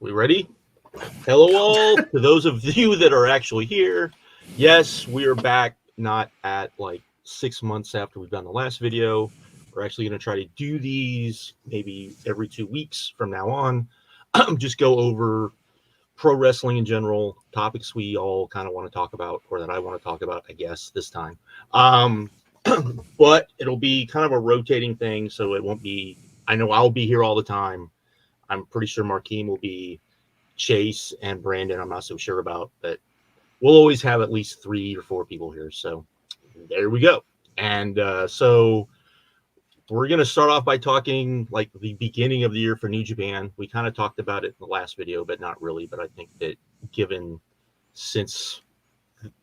We ready? Hello all to those of you that are actually here. Yes, we are back, not at like 6 months after we've done the last video. We're actually going to try to do these maybe every 2 weeks from now on. Just go over pro wrestling in general, topics we all kind of want to talk about, or that I want to talk about, I guess, this time. But it'll be kind of a rotating thing, so it won't be, I know I'll be here all the time. I'm pretty sure Markeem will be, Chase and Brandon I'm not so sure about, but we'll always have at least 3 or 4 people here. So there we go. And so we're going to start off by talking like the beginning of the year for New Japan. We kind of talked about it in the last video, but not really. But I think that given since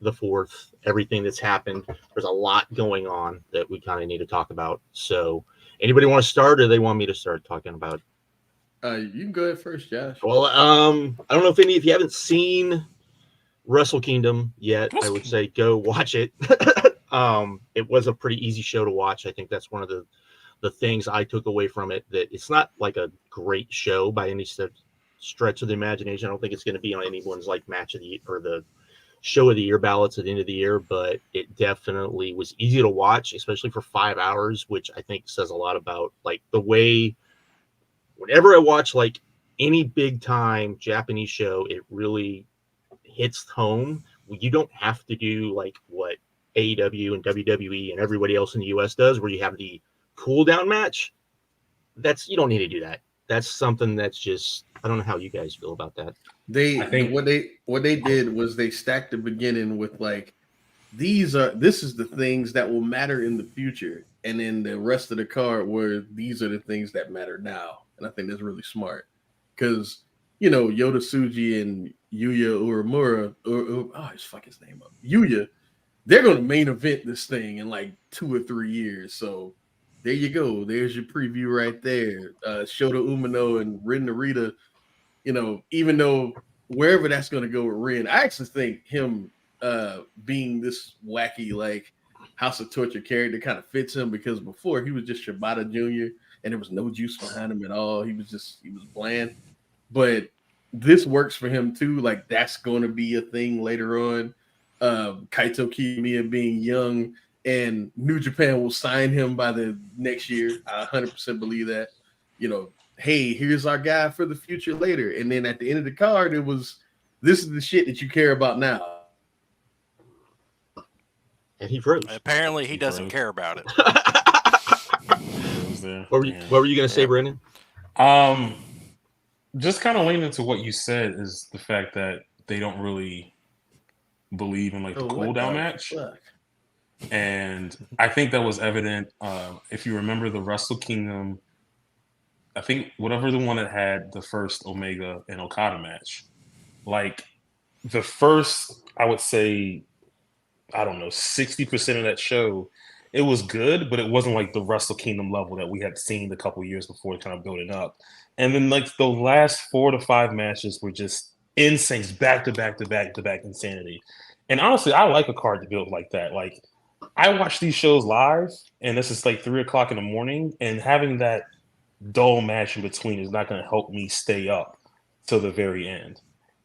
the 4th, everything that's happened, there's a lot going on that we kind of need to talk about. So anybody want to start, or they want me to start talking about? You can go ahead first, Josh. Well, I don't know if any, if you haven't seen Wrestle Kingdom yet, I would say go watch it. It was a pretty easy show to watch. I think that's one of the things I took away from it, that it's not like a great show by any stretch of the imagination. I don't think it's going to be on anyone's like match of the year or the show of the year ballots at the end of the year, but it definitely was easy to watch, especially for 5 hours, which I think says a lot about like the way. Whenever I watch like any big time Japanese show, it really hits home. You don't have to do like what AEW and WWE and everybody else in the US does, where you have the cool down match. You don't need to do that. That's something that's just, I don't know how you guys feel about that. What they did was they stacked the beginning with like, this is the things that will matter in the future, and then the rest of the card where these are the things that matter now. And I think that's really smart because, Yoda Tsuji and Yuya Uemura, just fuck his name up. Yuya, they're going to main event this thing in like 2 or 3 years. So there you go. There's your preview right there. Shota Umino and Ren Narita, even though wherever that's going to go with Ren, I actually think him being this wacky, like House of Torture character kind of fits him, because before he was just Shibata Jr., and there was no juice behind him at all. He was bland. But this works for him too. Like that's going to be a thing later on. Kaito Kiyomiya being young, and New Japan will sign him by the next year. I 100% believe that. Hey, here's our guy for the future later. And then at the end of the card, it was, this is the shit that you care about now. And he froze. Apparently, he doesn't care about it. What were you going to say, Brandon? Just kind of leaning into what you said is the fact that they don't really believe in like the cool down match. And I think that was evident. If you remember the Wrestle Kingdom, I think whatever the one that had the first Omega and Okada match, like the first, I would say, I don't know, 60% of that show, it was good, but it wasn't like the Wrestle Kingdom level that we had seen a couple years before, kind of building up. And then like the last 4 to 5 matches were just insane, back to back to back to back insanity. And honestly, I like a card to build like that. Like I watch these shows live, and this is like 3 o'clock in the morning, and having that dull match in between is not going to help me stay up till the very end.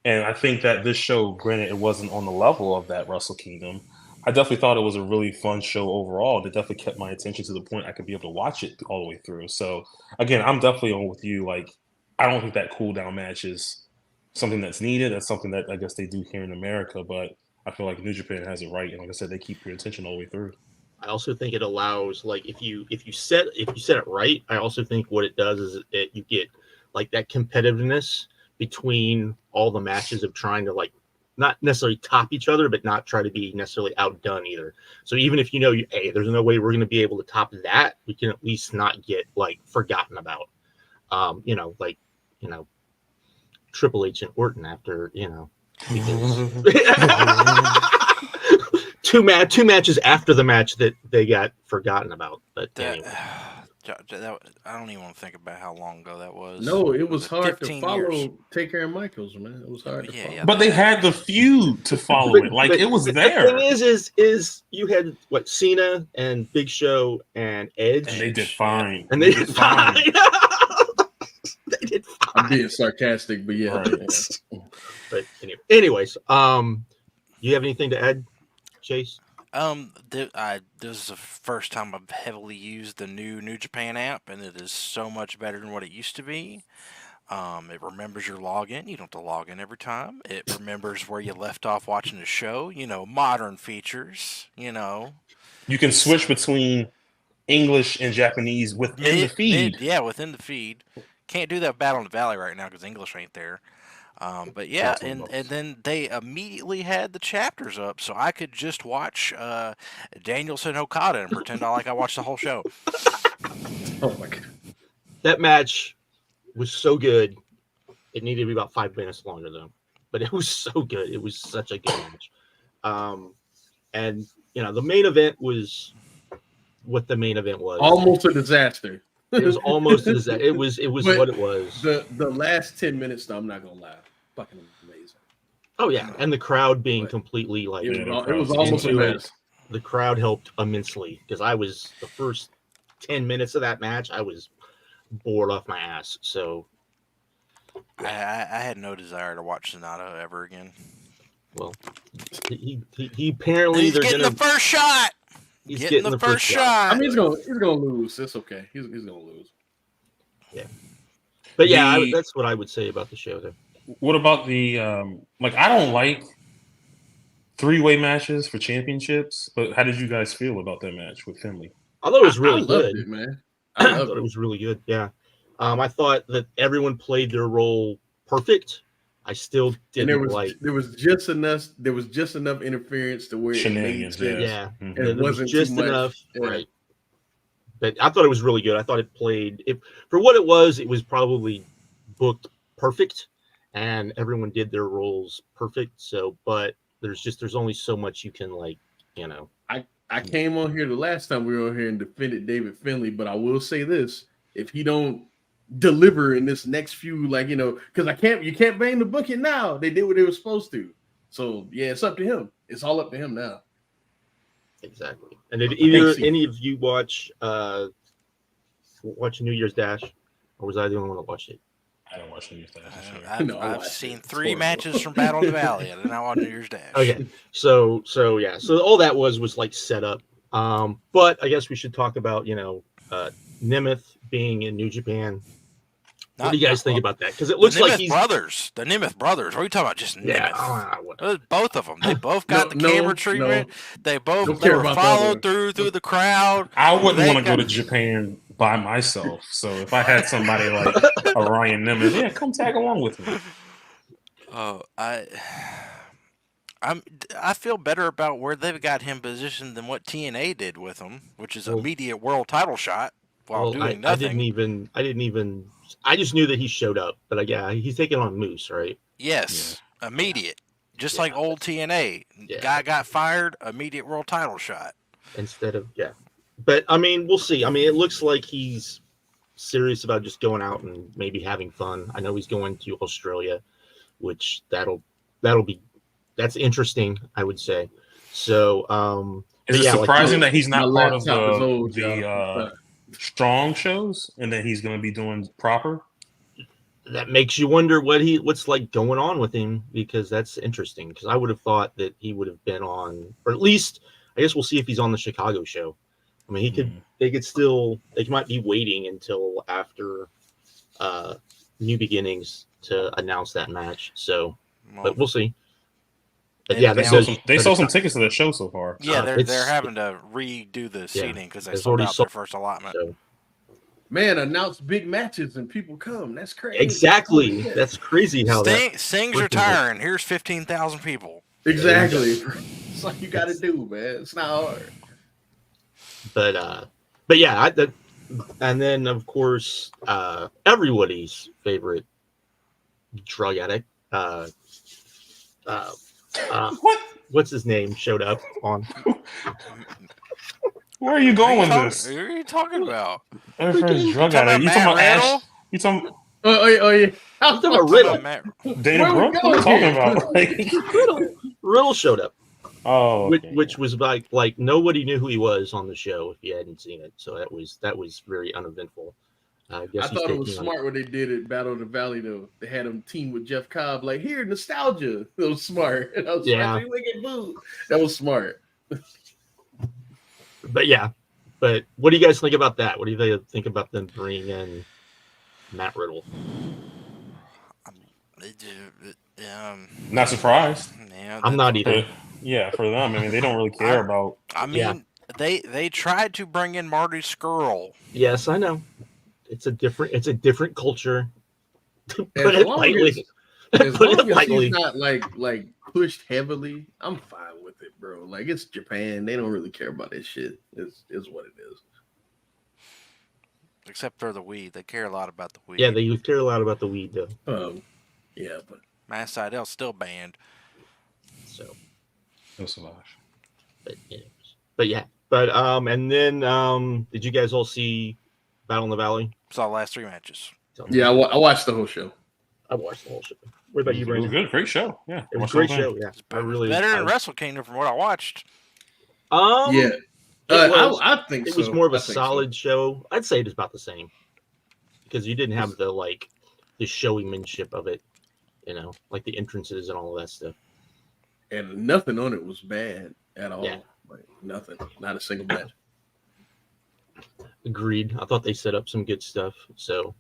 And I think that this show, granted, it wasn't on the level of that Wrestle Kingdom, I definitely thought it was a really fun show overall. That definitely kept my attention to the point I could be able to watch it all the way through. So again, I'm definitely on with you. Like, I don't think that cool down match is something that's needed. That's something that I guess they do here in America, but I feel like New Japan has it right. And like I said, they keep your attention all the way through. I also think it allows, like, if you set it right, I also think what it does is you get like that competitiveness between all the matches of trying to like not necessarily top each other, but not try to be necessarily outdone either. So even if hey, there's no way we're going to be able to top that, we can at least not get like forgotten about. Triple H and Orton after, two matches after the match that they got forgotten about. But anyway. I don't even want to think about how long ago that was. No, it was hard to follow Taker and Michaels, man. It was hard to follow. Yeah, but they had the feud to follow it. Like, it was there. The thing is you had, Cena and Big Show and Edge. And they did fine. And they did fine. They did fine. I'm being sarcastic, but yeah. Right. But anyways, you have anything to add, Chase? This is the first time I've heavily used the New Japan app, and it is so much better than what it used to be. It remembers your login. You don't have to log in every time. It remembers where you left off watching the show. Modern features. You can switch between English and Japanese within the feed. Within the feed. Can't do that with Battle in the Valley right now because English ain't there. But yeah, and then they immediately had the chapters up, so I could just watch Danielson Okada and pretend I watched the whole show. Oh my god, that match was so good. It needed to be about 5 minutes longer though, but it was so good. It was such a good match. And the main event was what the main event was. Almost a disaster. It was almost a disaster. It was what it was. The last 10 minutes, though, I'm not gonna lie, fucking amazing. Oh yeah, and the crowd being completely like it was almost a mess. The crowd helped immensely because I was the first 10 minutes of that match, I was bored off my ass. So I had no desire to watch Sonata ever again. Well, he apparently he's getting the first shot. He's getting the first shot. I mean, he's gonna lose. It's okay. He's gonna lose. Yeah, but yeah, that's what I would say about the show. There. What about the I don't like 3-way matches for championships, but how did you guys feel about that match with Finley? I thought it was really good, it, man. I thought it was really good. Yeah, I thought that everyone played their role perfect. I still didn't there was just enough interference to where it made sense. Yeah. And it wasn't just too much. enough, Yeah. Right? But I thought it was really good. I thought it played for what it was. It was probably booked perfect, and everyone did their roles perfect. So, but there's only so much you can I came on here the last time we were on here and defended David Finley, but I will say this: if he don't deliver in this next few, because you can't blame the booking now. They did what they were supposed to. So yeah, it's up to him. It's all up to him now. Exactly. And did any of you watch New Year's Dash, or was I the only one that watched it? I don't watch New Year's Dash. I've seen 3 matches from Battle in the Valley. I did not watch New Year's Dash. Okay, so yeah, so all that was like set up. But I guess we should talk about Nemeth being in New Japan. What do you guys think about that? Because it looks like the Nemeth brothers. What are you talking about? Just Nemeth. Yeah, both of them. They both got the camera treatment. They were followed through the crowd. I wouldn't want to go to Japan by myself. So if I had somebody like Ryan Nemeth, yeah, come tag along with me. I feel better about where they've got him positioned than what TNA did with him, which is immediate world title shot while doing nothing. I just knew that he showed up, but he's taking on Moose, right? Yes, immediate, just like old TNA. Guy got fired, immediate world title shot. Instead of but I mean, we'll see. I mean, it looks like he's serious about just going out and maybe having fun. I know he's going to Australia, which that's interesting, I would say. So, is it surprising that he's not part of the strong shows and that he's going to be doing proper? That makes you wonder what's like going on with him, because that's interesting. Because I would have thought that he would have been on, or at least I guess we'll see if he's on the Chicago show. I mean, they might be waiting until after New Beginnings to announce that match. So, but we'll see. But they sold some tickets to the show so far. Yeah, they're having to redo the seating because they sold out their first allotment. So. Man, announce big matches and people come. That's crazy. Exactly. That's crazy how Sting's retiring. Here's 15,000 people. Exactly. It's like you got to do, man. It's not hard. But yeah, and then of course everybody's favorite drug addict. What's his name showed up on? Where are you going with this? What are you talking about? Drug addict. You talking about Ash? You talking? Oh yeah. I'm talking about Riddle. Dana Brooke? What are you talking about? Riddle showed up. Oh, okay. Which was like nobody knew who he was on the show if you hadn't seen it. So that was very uneventful. I guess I he's thought it was taking on- smart when they did it Battle of the Valley though. They had him team with Jeff Cobb, like here nostalgia. It was smart. And I was Yeah. like, we get booed. That was smart. But yeah, but what do you guys think about that? What do you think about them bringing in Matt Riddle? Not surprised. Yeah, I'm not either. For them, I mean, they don't really care about. I mean, they tried to bring in Marty Skrull. Yes, I know. It's a different culture. Put As it long lightly. as Put it long as lightly. he's not like pushed heavily, I'm fine with it, bro. Like it's Japan. They don't really care about this shit. Is what it is. Except for the weed. They care a lot about the weed. Yeah, they care a lot about the weed though. Yeah, but Mass Seidel's still banned. So No Savage. but yeah. And then did you guys all see Battle in the Valley? Saw the last 3 matches. yeah, I watched the whole show. I watched the whole show. What about you, It was Brandon? good, great show. Yeah, It was watched a great the whole show. thing. Yeah, But it was better than Wrestle Kingdom from what I watched. Yeah, I think it so. was more of a I think solid show. I'd say it was about the same because you didn't have the showmanship of it, like the entrances and all of that stuff. and nothing on it was bad at all. Yeah. Like nothing, not a single match. Agreed. I thought they set up some good stuff. So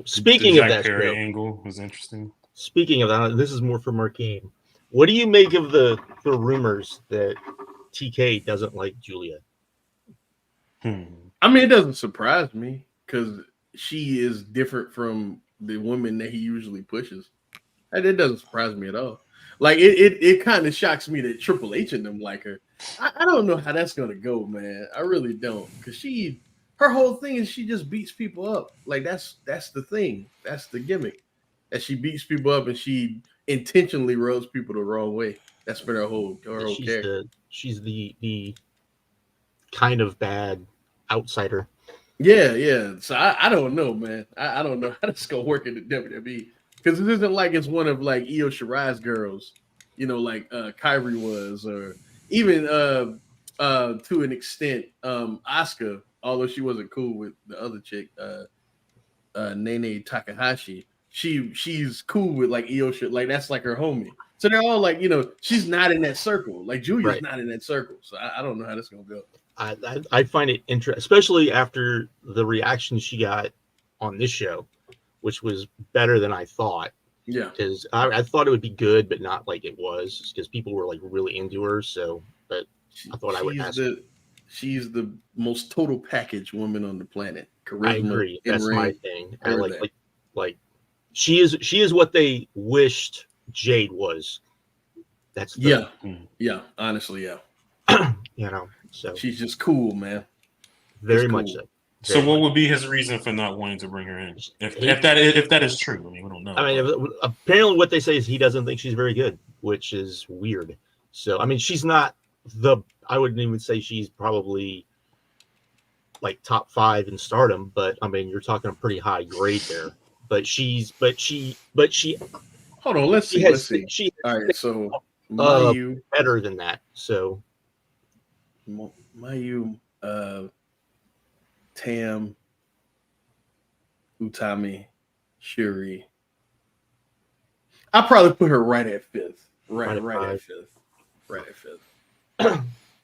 speaking The of Jack that Perry show, angle was interesting. speaking of that, this is more for Marquine. What do you make of the rumors that TK doesn't like Julia? I mean, it doesn't surprise me because she is different from the women that he usually pushes. And it doesn't surprise me at all. Like it kind of shocks me that Triple H and them like her. I don't know how that's gonna go, man. I really don't, because her whole thing is she just beats people up. Like that's the thing. That's the gimmick. That she beats people up and she intentionally rubs people the wrong way. That's been her whole character. She's the kind of bad outsider. Yeah. So I don't know, man. I don't know how this gonna work in the WWE, because it isn't like it's one of like Io Shirai's girls, like Kyrie was, or even to an extent Asuka, although she wasn't cool with the other chick, Nene Takahashi. She's cool with like Io Shirai, like that's like her homie. So they're all like, she's not in that circle. Like Julia's not in that circle. So I don't know how this gonna go. I find it interesting, especially after the reaction she got on this show, which was better than I thought. Yeah, because I thought it would be good, but not like it was, because people were like really into her. So, but I thought I would ask. She's the most total package woman on the planet. Charisma, I agree. That's my thing. I everything. like she is what they wished Jade was. That's yeah. Honestly, yeah. So she's just cool, man. Very cool. much so. So what would be his reason for not wanting to bring her in? If that is true, I mean, we don't know. I mean, apparently what they say is he doesn't think she's very good, which is weird. So I mean, she's not I wouldn't even say she's probably like top 5 in Stardom, but I mean, you're talking a pretty high grade there. But she. Hold on, let's see. All right, so Mayu better than that. So Mayu, Tam, Utami, Shuri. I'll probably put her right at 5th. Right at 5th.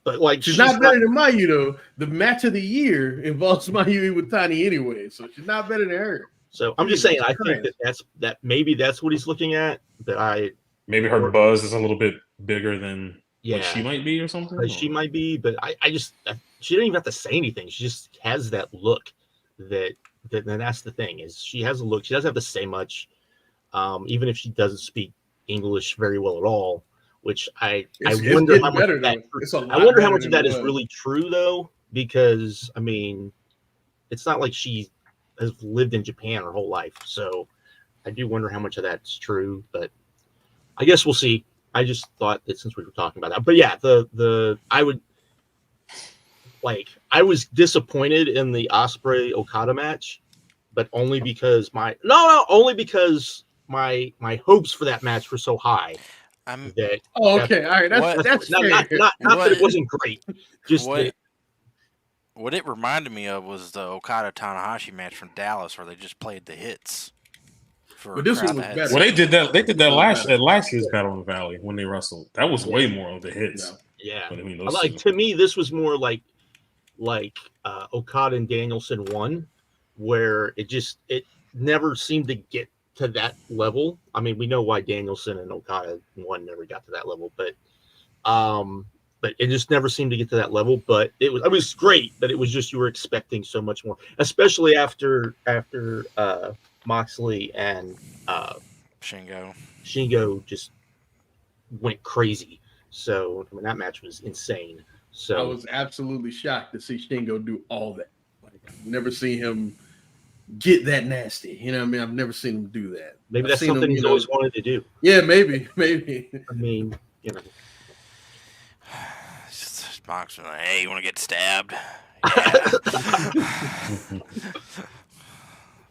But like she's not better than Mayu though. The match of the year involves Mayu with Tani anyway, so she's not better than her. So I'm just saying, I think that maybe that's what he's looking at. Maybe her buzz is a little bit bigger than Yeah, she might be or something. She might be, but I just she didn't even have to say anything. She just has that look that that's the thing, is she has a look. She doesn't have to say much, even if she doesn't speak English very well at all. Which I wonder how much of that is really true though, because I mean, it's not like she has lived in Japan her whole life, so I do wonder how much of that's true. But I guess we'll see. I just thought that since we were talking about that, but yeah, I was disappointed in the Ospreay Okada match, but only because my hopes for that match were so high. All right, that's not that it wasn't great. Just What it reminded me of was the Okada Tanahashi match from Dallas, where they just played the hits. But this one was better. Well, they did that. They did that at last year's Battle in the Valley when they wrestled. That was way more of the hits. Yeah. But I mean, To me, this was more like Okada and Danielson won, where it never seemed to get to that level. I mean, we know why Danielson and Okada won never got to that level, but it just never seemed to get to that level. But it was great, but it was just you were expecting so much more, especially after Moxley and Shingo just went crazy. So I mean, that match was insane. So I was absolutely shocked to see Shingo do all that. Like, I've never seen him get that nasty. You know what I mean? I've never seen him do that. Maybe that's something he's always wanted to do. Yeah, maybe. I mean, you know. Moxley, hey, you want to get stabbed? Yeah.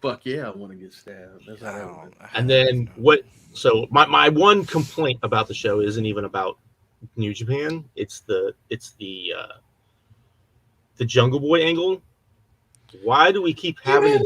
Fuck yeah, I want to get stabbed. That's how and then what? So my one complaint about the show isn't even about New Japan. It's the Jungle Boy angle. Why do we keep having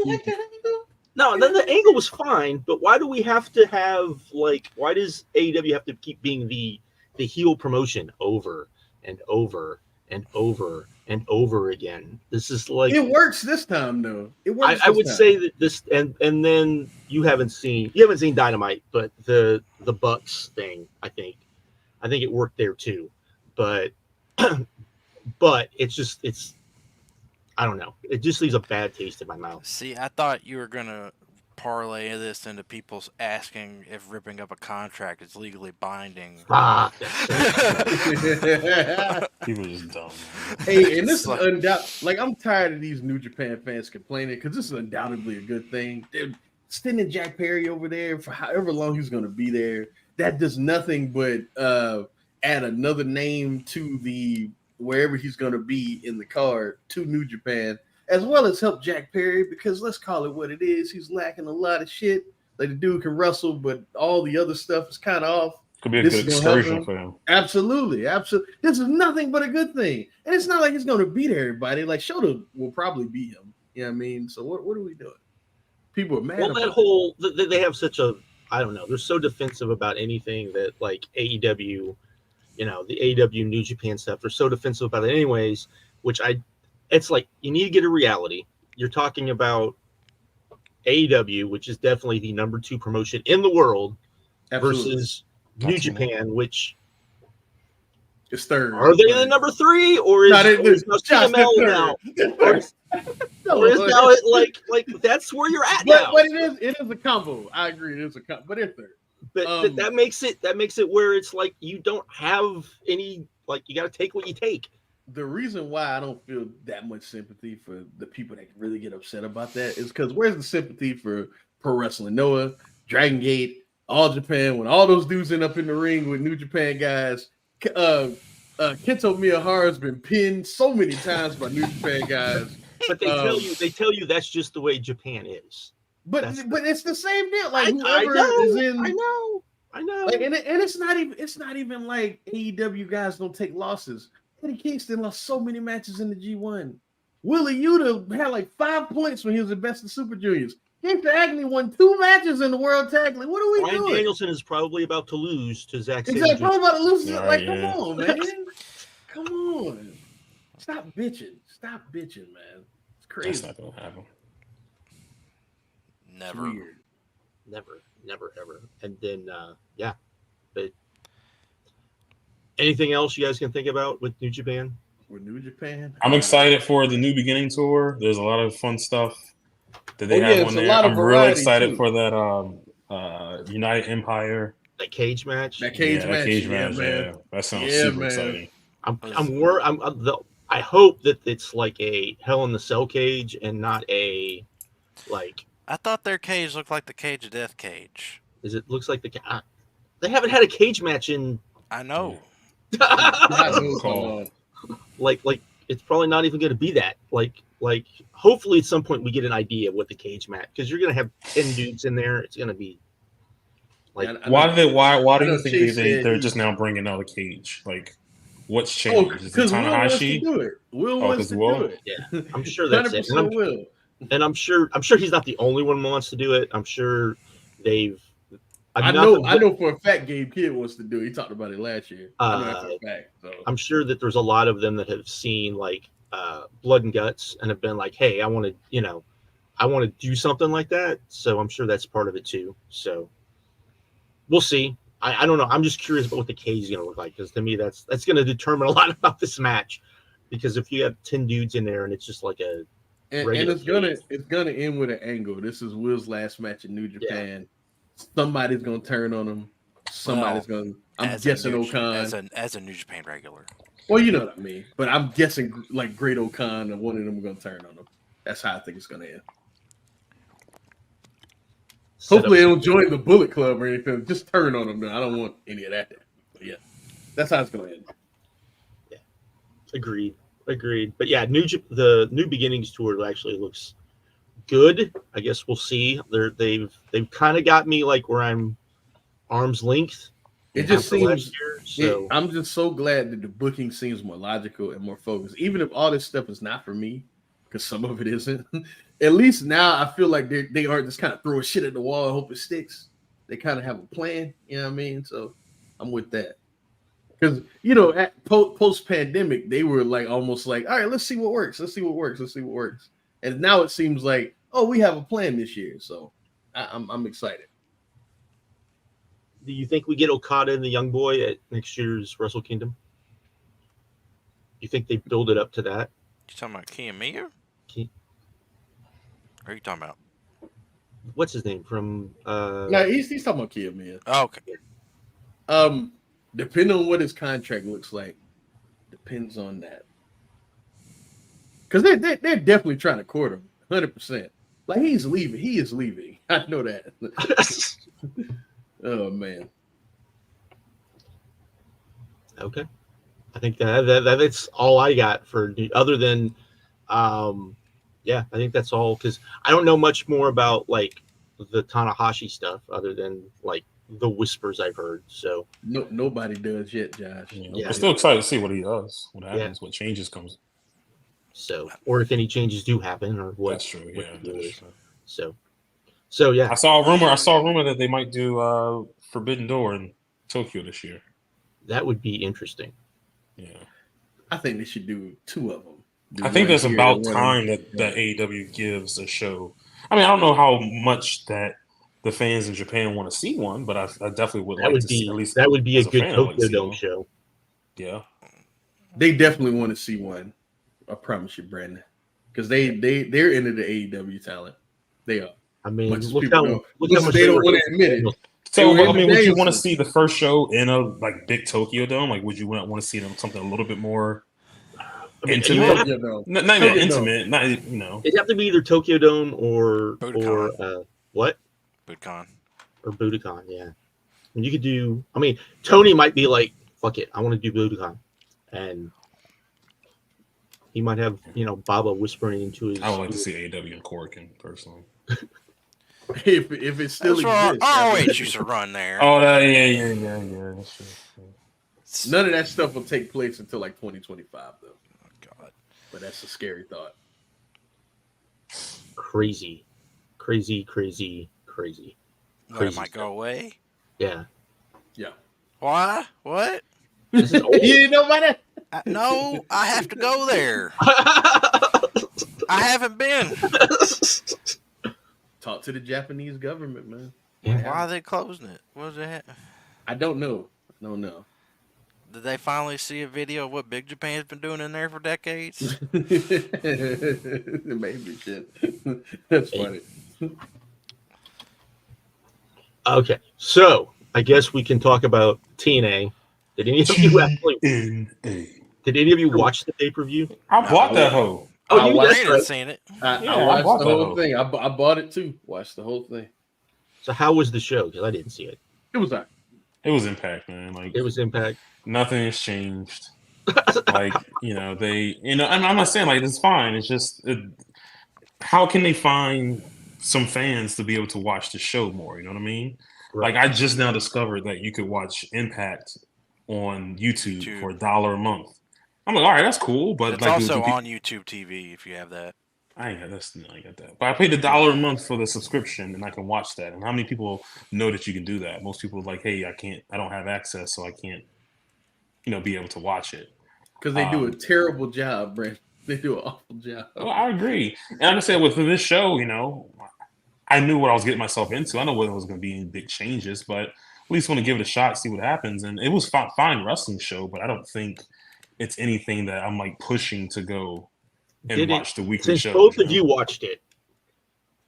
No, then the angle was fine, but why do we have to have why does AEW have to keep being the heel promotion over and over and over and over again? This is it works this time though. It works. I would say that this and then you haven't seen Dynamite, but the Bucks thing, I think it worked there too. But it's I don't know. It just leaves a bad taste in my mouth. See, I thought you were gonna parlay this into people asking if ripping up a contract is legally binding. People are just dumb. Hey, and this is undoubtedly, I'm tired of these New Japan fans complaining because this is undoubtedly a good thing. They're sending Jack Perry over there for however long he's going to be there. That does nothing but add another name to the wherever he's going to be in the card to New Japan, as well as help Jack Perry, because let's call it what it is. He's lacking a lot of shit. Like, the dude can wrestle, but all the other stuff is kind of off. Could be a good excursion for him. Absolutely. This is nothing but a good thing. And it's not like he's going to beat everybody. Like, Shota will probably beat him. You know what I mean? So what are we doing? People are mad about they have such a, I don't know, they're so defensive about anything that, like, AEW, the AEW New Japan stuff, they're so defensive about it anyways, it's like, you need to get a reality. You're talking about AEW, which is definitely the number 2 promotion in the world, versus New Japan, which is third. Are they the number 3, or is CML now? Or is now like that's where you're at now? But it is a combo. I agree, it is a combo, but it's third. But that makes it where it's like you don't have any, like, you got to take what you take. The reason why I don't feel that much sympathy for the people that really get upset about that is because where's the sympathy for Pro Wrestling Noah, Dragon Gate, All Japan, when all those dudes end up in the ring with New Japan guys? Kento Miyahara has been pinned so many times by New Japan guys. But they tell you that's just the way Japan is. But it's the same deal. Like, I know. Like, and it's not even like AEW guys don't take losses. Eddie Kingston lost so many matches in the G1. Willie Yuta had like 5 points when he was the best of Super Juniors. Kingston Agnew won 2 matches in the World Tag League. What are we doing? Bryan Danielson is probably about to lose to Zack Sabre. Exactly, probably about to lose. Come on, man. Come on. Stop bitching, man. It's crazy. That's not gonna happen. Never, ever. And then, but anything else you guys can think about with New Japan? With New Japan, I'm excited for the New Beginning tour. There's a lot of fun stuff that they have on there. I'm really excited for that United Empire. That cage match. That cage match. Yeah. That sounds super exciting. I hope that it's like a Hell in the Cell cage and not a like. I thought their cage looked like the Cage of Death cage. Looks like they haven't had a cage match in. I know. Like it's probably not even going to be that. Like hopefully at some point we get an idea of what the cage match, because you're going to have 10 dudes in there. It's going to be like why do you think they're just now bringing out a cage? Like, What's Oh, changed? Is it because Will wants to Tanahashi? do it. Will Oh, wants 'cause to Will? do it. Yeah, I'm sure that's it. 100% Will. And I'm sure he's not the only one who wants to do it. I'm sure they've. I know for a fact Gabe Kidd wants to do it. He talked about it last year. I know that for a fact. So I'm sure that there's a lot of them that have seen like Blood and Guts and have been like, hey, I want to do something like that. So I'm sure that's part of it too. So we'll see. I don't know. I'm just curious about what the K is going to look like, because to me that's going to determine a lot about this match. Because if you have 10 dudes in there and it's just like a and it's gonna end with an angle. This is Will's last match in New Japan. Yeah. Somebody's gonna turn on him. Somebody's gonna. I'm guessing Okan as a New Japan regular. Well, you know what I mean. But I'm guessing like Great Okan and one of them are gonna turn on him. That's how I think it's gonna end. Hopefully, they don't join the Bullet Club or anything. Just turn on them. I don't want any of that. But yeah, that's how it's gonna end. Yeah, agreed. But yeah, the New Beginnings tour actually looks good. I guess we'll see. They've kind of got me like where I'm arm's length. It just seems. I'm just so glad that the booking seems more logical and more focused. Even if all this stuff is not for me, because some of it isn't. At least now I feel like they aren't just kind of throwing shit at the wall and hope it sticks. They kind of have a plan. You know what I mean? So I'm with that. Because, at post-pandemic, they were like almost like, all right, let's see what works. And now it seems like, oh, we have a plan this year. So I'm excited. Do you think we get Okada and the Young Boy at next year's Wrestle Kingdom? You think they build it up to that? You talking about Kiyomiya? Or are you talking about? What's his name from? No, he's talking about Kiyomiya. Oh, okay. Depending on what his contract looks like, depends on that. Because they're definitely trying to court him, 100%. Like he's leaving. He is leaving. I know that. Oh man. Okay, I think that's all I got for other than, yeah, I think that's all, because I don't know much more about like the Tanahashi stuff other than like the whispers I've heard. So nobody does yet, Josh. Yeah, I'm still excited to see what he does, what happens, what changes comes. So, or if any changes do happen, or what. That's true. Yeah, that's true. So yeah. I saw a rumor that they might do Forbidden Door in Tokyo this year. That would be interesting. Yeah. I think they should do 2 of them. I think there's about time that AEW gives a show. I mean, I don't know how much that the fans in Japan want to see one, but I definitely would like to see at least. That would be a good Tokyo Dome show. Yeah. They definitely want to see one. I promise you, Brandon. Because they're into the AEW talent. They are. I mean, look how much they don't want to admit it. So, I mean, would you want to see the first show in a like big Tokyo Dome? Like, would you want to see them something a little bit more intimate? Not even intimate. Not It'd have to be either Tokyo Dome or what? Budokan. Or Budokan, yeah. And you could do. I mean, Tony might be like, "Fuck it, I want to do Budokan," and he might have Baba whispering into his. I would like to see AEW in Korakuen personally. If it still exists. Always used to run there. Oh, yeah. That's true. None of that stuff will take place until like 2025, though. Oh, God. But that's a scary thought. Crazy. What, it might go away? Yeah. Why? What? This is old. You didn't know about that? No, I have to go there. I haven't been. Talk to the Japanese government, man. Yeah. Why are they closing it? What is that? I don't know. Did they finally see a video of what Big Japan's been doing in there for decades? Maybe shit. That's funny. Okay, so I guess we can talk about TNA. Did any of you actually? Did any of you watch the pay-per-view? I bought that hoe. Oh, I ain't seen it. I watched the whole thing. I bought it too. Watched the whole thing. So how was the show? Because I didn't see it. It was that. It was Impact, man. Like it was Impact. Nothing has changed. Like I'm not saying like it's fine. It's just how can they find some fans to be able to watch the show more? You know what I mean? Right. Like I just now discovered that you could watch Impact on YouTube for $1 a month. I'm like, all right, that's cool, but it's like, also on YouTube TV if you have that. I ain't got that. But I paid $1 a month for the subscription, and I can watch that. And how many people know that you can do that? Most people are like, hey, I don't have access, so I can't, be able to watch it. Because they do a terrible job, Brent. They do an awful job. Well, I agree. And like I said, with this show, I knew what I was getting myself into. I know whether it was going to be any big changes, but at least want to give it a shot, see what happens. And it was fine wrestling show, but I don't think it's anything that I'm like pushing to go and watch the weekly show. Since both of you watched it,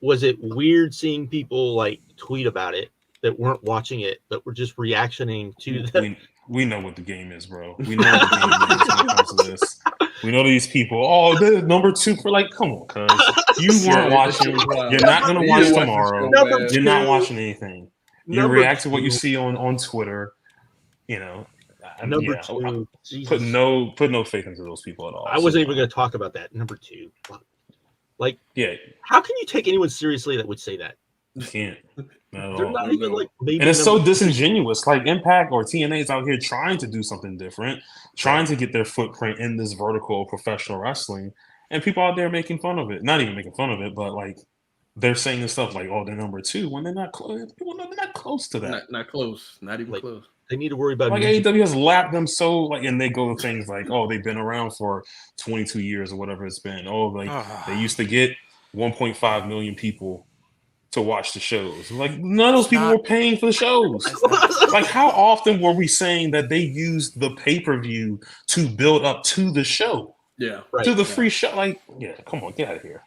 was it weird seeing people like tweet about it that weren't watching it, but were just reactioning to that? We know what the game is, bro. We know what the game is when it comes to this. We know these people. Oh, they're number 2 for like, come on, cuz you weren't watching. You're not gonna watch tomorrow. You're not watching anything. You react to what you see on Twitter. Number 2. Put no faith into those people at all. I wasn't even going to talk about that. Number 2. Like, yeah. How can you take anyone seriously that would say that? You can't. They're not even like, and it's so disingenuous. Like Impact or TNA is out here trying to do something different, trying to get their footprint in this vertical of professional wrestling, and people out there making fun of it. Not even making fun of it, but like they're saying stuff like, "Oh, they're number 2," when they're not close. People know they're not close to that. Not close. Not even close. They need to worry about like AEW has lapped them so like, and they go to things like, "Oh, they've been around for 22 years or whatever it's been." Oh, like they used to get 1.5 million people to watch the shows. Like none of those people were paying for the shows. Like how often were we saying that they used the pay-per-view to build up to the show? Yeah. To the free show. Like, yeah, come on, get out of here.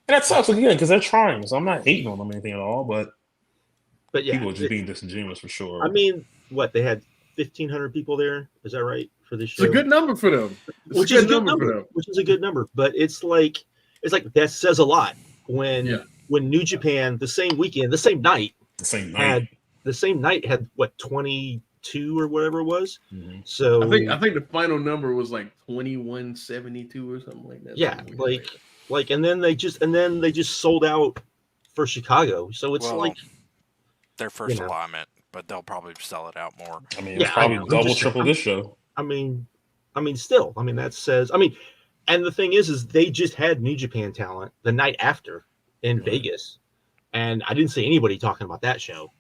And that sucks again because they're trying. So I'm not hating on them or anything at all, but yeah, people are just being disingenuous for sure. I mean, what, they had 1,500 people there? Is that right for this show? It's a good number for them. Which is a good number. Which is a good number. But it's like that says a lot when New Japan the same weekend, the same night had what 22 or whatever it was. Mm-hmm. So I think the final number was like 2172 or something like that. Yeah, and then they just sold out for Chicago. So it's like their first alignment, but they'll probably sell it out more. I mean, it's probably double, triple this show. I mean, still, that says. And the thing is they just had New Japan talent the night after in Vegas, and I didn't see anybody talking about that show,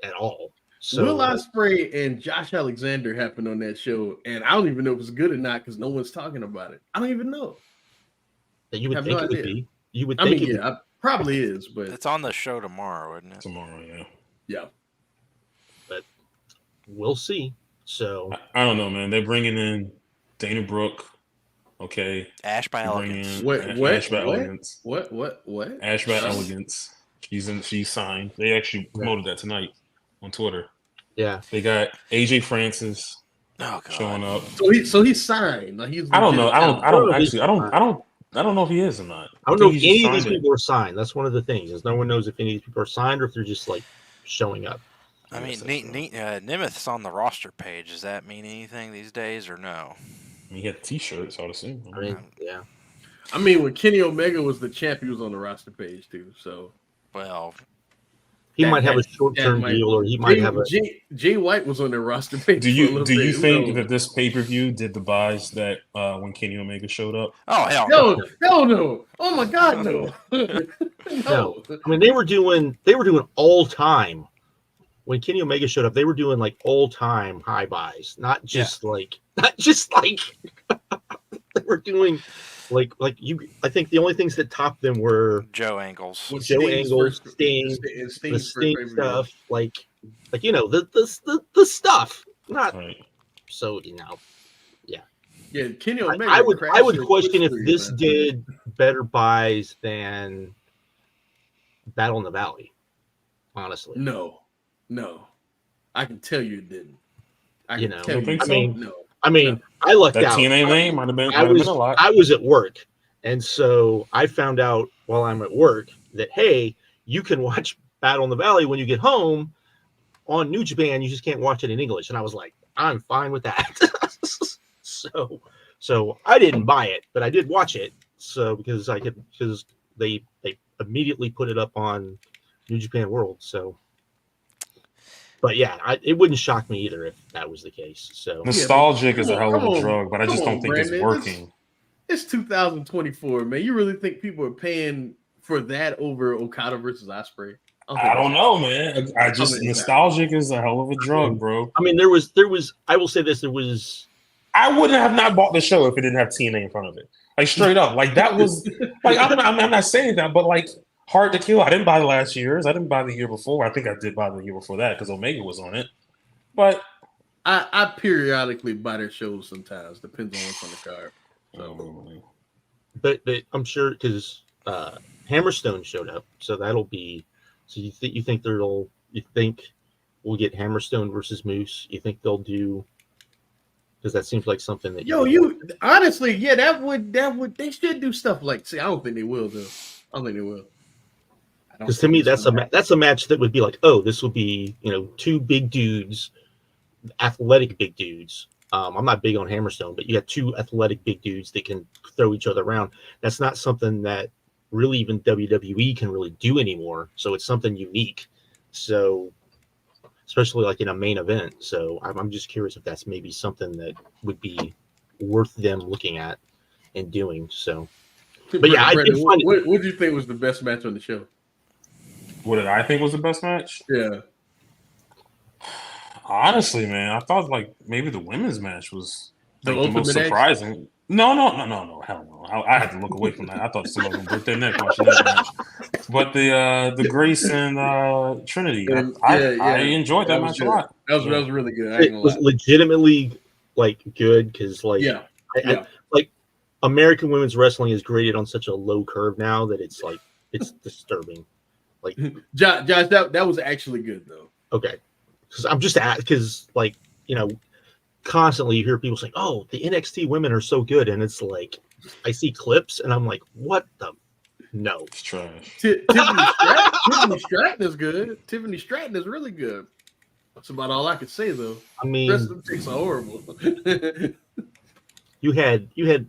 at all. So Will Ospreay and Josh Alexander happened on that show, and I don't even know if it's good or not because no one's talking about it. I don't even know. You would think it would be. You would think it probably is, but it's on the show tomorrow, isn't it? Tomorrow, yeah. Yeah. But we'll see. So I don't know, man. They're bringing in Dana Brooke. Okay. Ash by Elegance. Ash by Elegance. What? Ash by Elegance. She's signed. They actually promoted that tonight on Twitter. Yeah. They got AJ Francis showing up. So he's signed. Like I don't know. I don't know if he is or not. I don't know if any of these people are signed. That's one of the things. Is no one knows if any of these people are signed or if they're just like showing up. I mean, Nemeth's on the roster page. Does that mean anything these days or no? He had T-shirts, I would assume. Yeah. I mean, when Kenny Omega was the champ, he was on the roster page too. So, he might have a short-term deal, or he might have a. Jay White was on the roster page. Do you think that this pay-per-view did the buys that when Kenny Omega showed up? Oh hell no! Oh my God, no! No. I mean, they were doing all-time. When Kenny Omega showed up, they were doing like all-time high buys, not just like they were doing like you. I think the only things that topped them were Joe Angles, Sting, the Sting stuff, like the stuff. Not so Yeah, Kenny Omega. I would question if this did better buys than Battle in the Valley. Honestly, no, I can tell you it didn't. I lucked that out. TNA name might have been a lot. I was at work, and so I found out while I'm at work that hey, you can watch Battle in the Valley when you get home on New Japan. You just can't watch it in English, and I was like, I'm fine with that. So I didn't buy it, but I did watch it. So because they immediately put it up on New Japan World. So But yeah, it wouldn't shock me either if that was the case. So nostalgic is a hell of a drug, but I just don't think Brandon, it's working. It's 2024, man. You really think people are paying for that over Okada versus Ospreay? I don't know, man. I just nostalgic is a hell of a drug, bro. I mean, there was. I will say this: there was. I wouldn't have not bought the show if it didn't have TNA in front of it. Like straight up, like that was like I'm not saying that, but like Hard to Kill. I didn't buy the last year's. I didn't buy the year before. I think I did buy the year before that because Omega was on it. But I periodically buy their shows sometimes. Depends on what's on the card. So. But I'm sure because Hammerstone showed up, so that'll be. So you think we'll get Hammerstone versus Moose? You think they'll do? Because that seems like something that honestly, yeah, that would they should do stuff like. See, I don't think they will though. I don't think they will. Because to me, that's a match that would be like, oh, this will be two big dudes, athletic big dudes. I'm not big on Hammerstone, but you got two athletic big dudes that can throw each other around. That's not something that really even WWE can really do anymore. So it's something unique. So especially like in a main event. So I'm just curious if that's maybe something that would be worth them looking at and doing. So, but yeah, Brandon, what do you think was the best match on the show? What did I think was the best match? Yeah. Honestly, man, I thought like maybe the women's match was like the most surprising. Match? No, hell no. I had to look away from that. I thought somebody would break their neck watching that match. But the Grace and Trinity, I enjoyed that match a lot. That was really good. It was legitimately like good because like I, like American women's wrestling is graded on such a low curve now that it's like it's disturbing. Like Josh, that was actually good though. Okay, because I'm just because like constantly you hear people saying, "Oh, the NXT women are so good," and it's like I see clips and I'm like, "What the? No, it's trash." Tiffany Stratton is good. Tiffany Stratton is really good. That's about all I could say though. I mean, the rest of them chicks are horrible. you had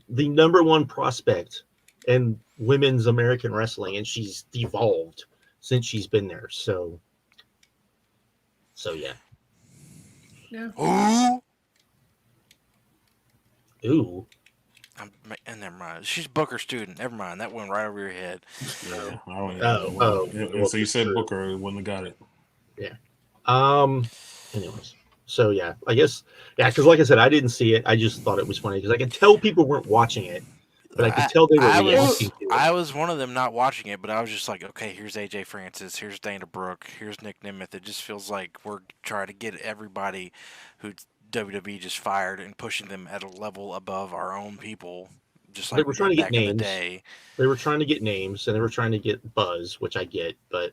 the number one prospect in women's American wrestling, and she's devolved since she's been there. So yeah. Yeah. Ooh. And never mind. She's Booker student. Never mind. That went right over your head. Yeah. So you said Booker wouldn't have got it. Yeah. Anyways. So yeah, I guess because like I said, I didn't see it. I just thought it was funny because I could tell people weren't watching it, but I could tell they were reacting to it. I was one of them not watching it, but I was just like, okay, here's AJ Francis, here's Dana Brooke, here's Nick Nemeth. It just feels like we're trying to get everybody who WWE just fired and pushing them at a level above our own people. Just like they were trying to get names. In the day. They were trying to get names and they were trying to get buzz, which I get, but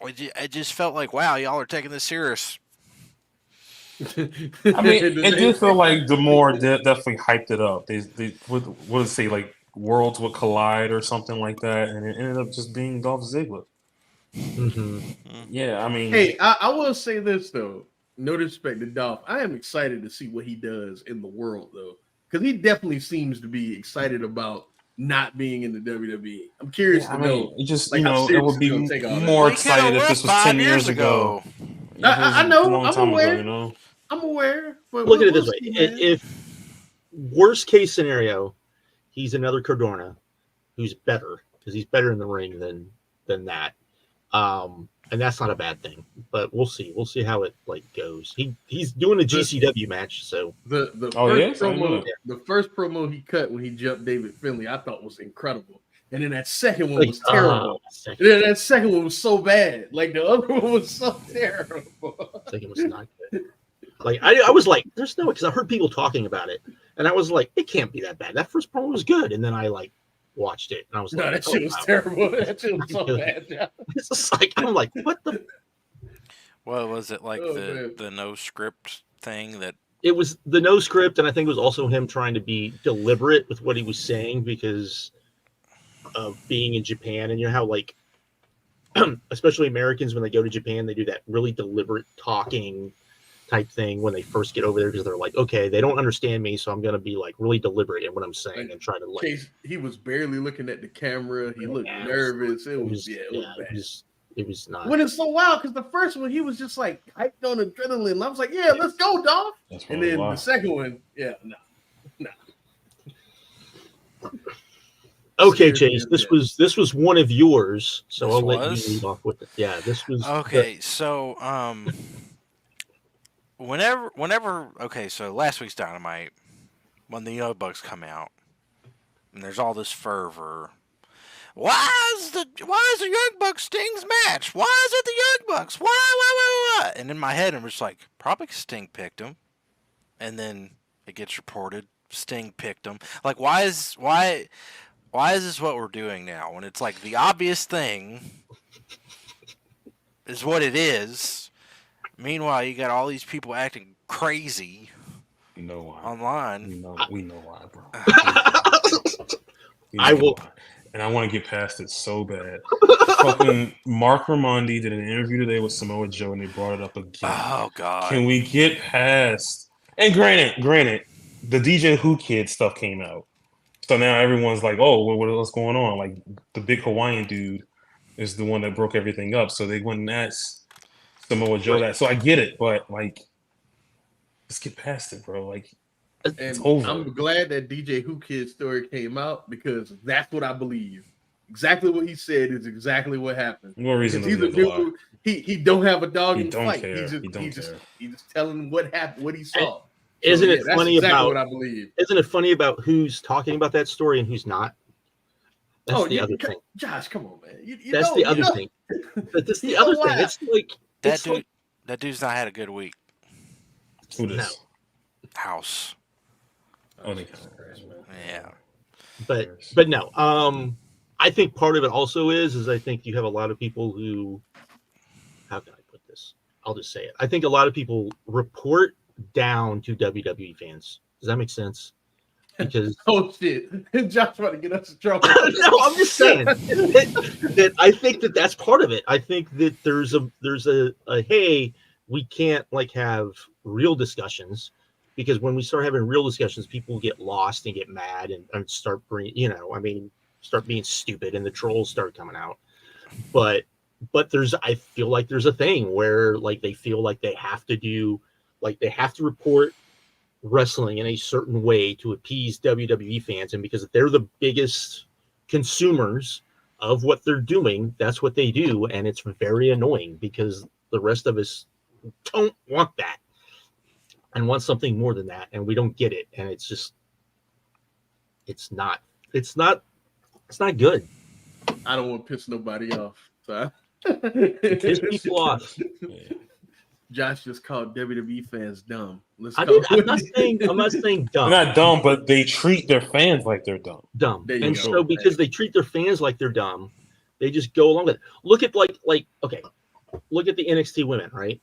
it just felt like, wow, y'all are taking this serious. I mean, it did feel like the more definitely hyped it up. They would say like worlds would collide or something like that, and it ended up just being Dolph Ziggler. Mm-hmm. Yeah, I mean, hey, I will say this though. No disrespect to Dolph, I am excited to see what he does in the world though, because he definitely seems to be excited about not being in the WWE. I'm curious to know. It just it would be more excited if this was 10 years ago. I know. I'm aware. I'm aware. But look at it this way: if worst case scenario, he's another Cardona, who's better because he's better in the ring than that, and that's not a bad thing. But we'll see. We'll see how it goes. He's doing a GCW match, so the first promo he cut when he jumped David Finlay, I thought was incredible. And then that second one was terrible. And then that second one was so bad. Like the other one was so terrible. Second was not good. Like I was like, there's no, because I heard people talking about it, and I was like, it can't be that bad. That first promo was good, and then I watched it, and I was like, that shit was terrible. That shit was so bad. It's just like I'm like, what the? Well, was it the no script thing that? It was the no script, and I think it was also him trying to be deliberate with what he was saying because of being in Japan, and you know how especially Americans when they go to Japan, they do that really deliberate talking type thing when they first get over there because they're like, okay, they don't understand me, so I'm gonna be really deliberate in what I'm saying and try to he was barely looking at the camera. He looked nervous. It was bad. It was not. When it's so wild, because the first one he was just like hyped on adrenaline. I was like, yeah, let's go, dog. And then the second one, no. Okay, Chase, this was one of yours, so I'll let you lead off with it. Yeah, this was okay. So so last week's Dynamite, when the Young Bucks come out, and there's all this fervor. Why is the Young Bucks Sting's match? Why is it the Young Bucks? Why? And in my head, I'm just like, probably Sting picked him, and then it gets reported Sting picked him. Like, why is this what we're doing now? When it's like the obvious thing is what it is. Meanwhile, you got all these people acting crazy. You know why? Online. We know why, bro. I will. And I want to get past it so bad. Fucking Mark Raimondi did an interview today with Samoa Joe, and they brought it up again. Oh God! Can we get past? And granted, the DJ Who Kid stuff came out, so now everyone's like, "Oh, what's going on?" Like the big Hawaiian dude is the one that broke everything up, so they went and asked Samoa Joe that. So I get it, but like, let's get past it, bro. Like. And I'm glad that DJ Who Kid story came out because that's what I believe. Exactly what he said is exactly what happened. No reason to he's a dude. He don't have a dog in the fight. He's just telling what happened, what he saw. Isn't it funny about what I believe? Isn't it funny about who's talking about that story and who's not? That's the other thing. Josh, come on, man. That's the other thing. That's the other thing. It's like that dude's not had a good week. Who does? House. Yeah, but no. I think part of it also is I think you have a lot of people who. How can I put this? I'll just say it. I think a lot of people report down to WWE fans. Does that make sense? Because oh shit, Josh trying to get us in trouble. No, I'm just saying that I think that's part of it. I think that there's a hey, we can't like have real discussions. Because when we start having real discussions, people get lost and get mad and start start being stupid, and the trolls start coming out. But I feel like there's a thing where like they feel like they have to report wrestling in a certain way to appease WWE fans, and because they're the biggest consumers of what they're doing, that's what they do, and it's very annoying because the rest of us don't want that. And want something more than that, and we don't get it, and it's not good. I don't want to piss nobody off. So piss people off. Josh just called WWE fans dumb. I'm not saying dumb. They're not dumb, but they treat their fans like they're dumb. And so because they treat their fans like they're dumb, they just go along with it. Look at look at the NXT women, right?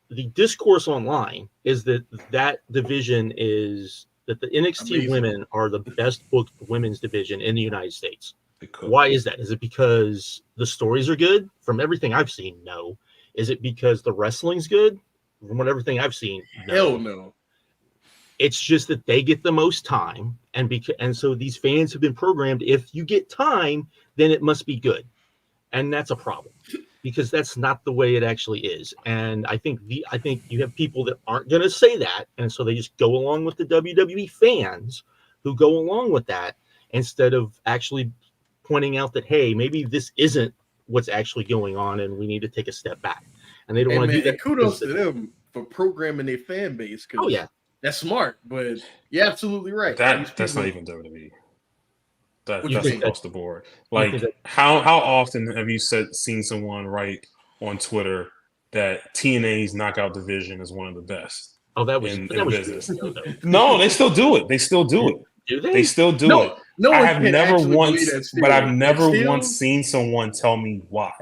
The discourse online is that division is that the NXT women are the best booked women's division in the United States. Why is that? Is it because the stories are good? From everything I've seen, no. Is it because the wrestling's good? From everything I've seen, no. Hell no. It's just that they get the most time, and so these fans have been programmed. If you get time, then it must be good, and that's a problem. Because that's not the way it actually is. And I think you have people that aren't going to say that. And so they just go along with the WWE fans who go along with that instead of actually pointing out that, hey, maybe this isn't what's actually going on and we need to take a step back. And they don't want to do that. Kudos to them for programming their fan base. Oh, yeah. That's smart. But you're absolutely right. That's not even WWE. That's across the board. Like, how often have you seen someone write on Twitter that TNA's knockout division is one of the best? Oh, that was in business. No, they still do it. They still do it. Do they? They still do it. No, I've never once seen someone tell me why.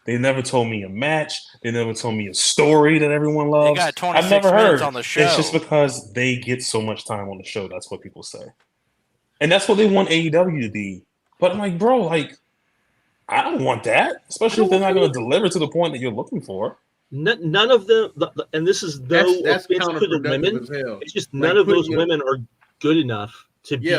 They never told me a match. They never told me a story that everyone loves. They got 26 I've never minutes heard on the show. It's just because they get so much time on the show. That's what people say. And that's what they want AEW to be. But I'm like, bro, like, I don't want that, especially if they're not going to deliver to the point that you're looking for. None of them, and this is that's offense to the women. It's just none of those women are good enough to be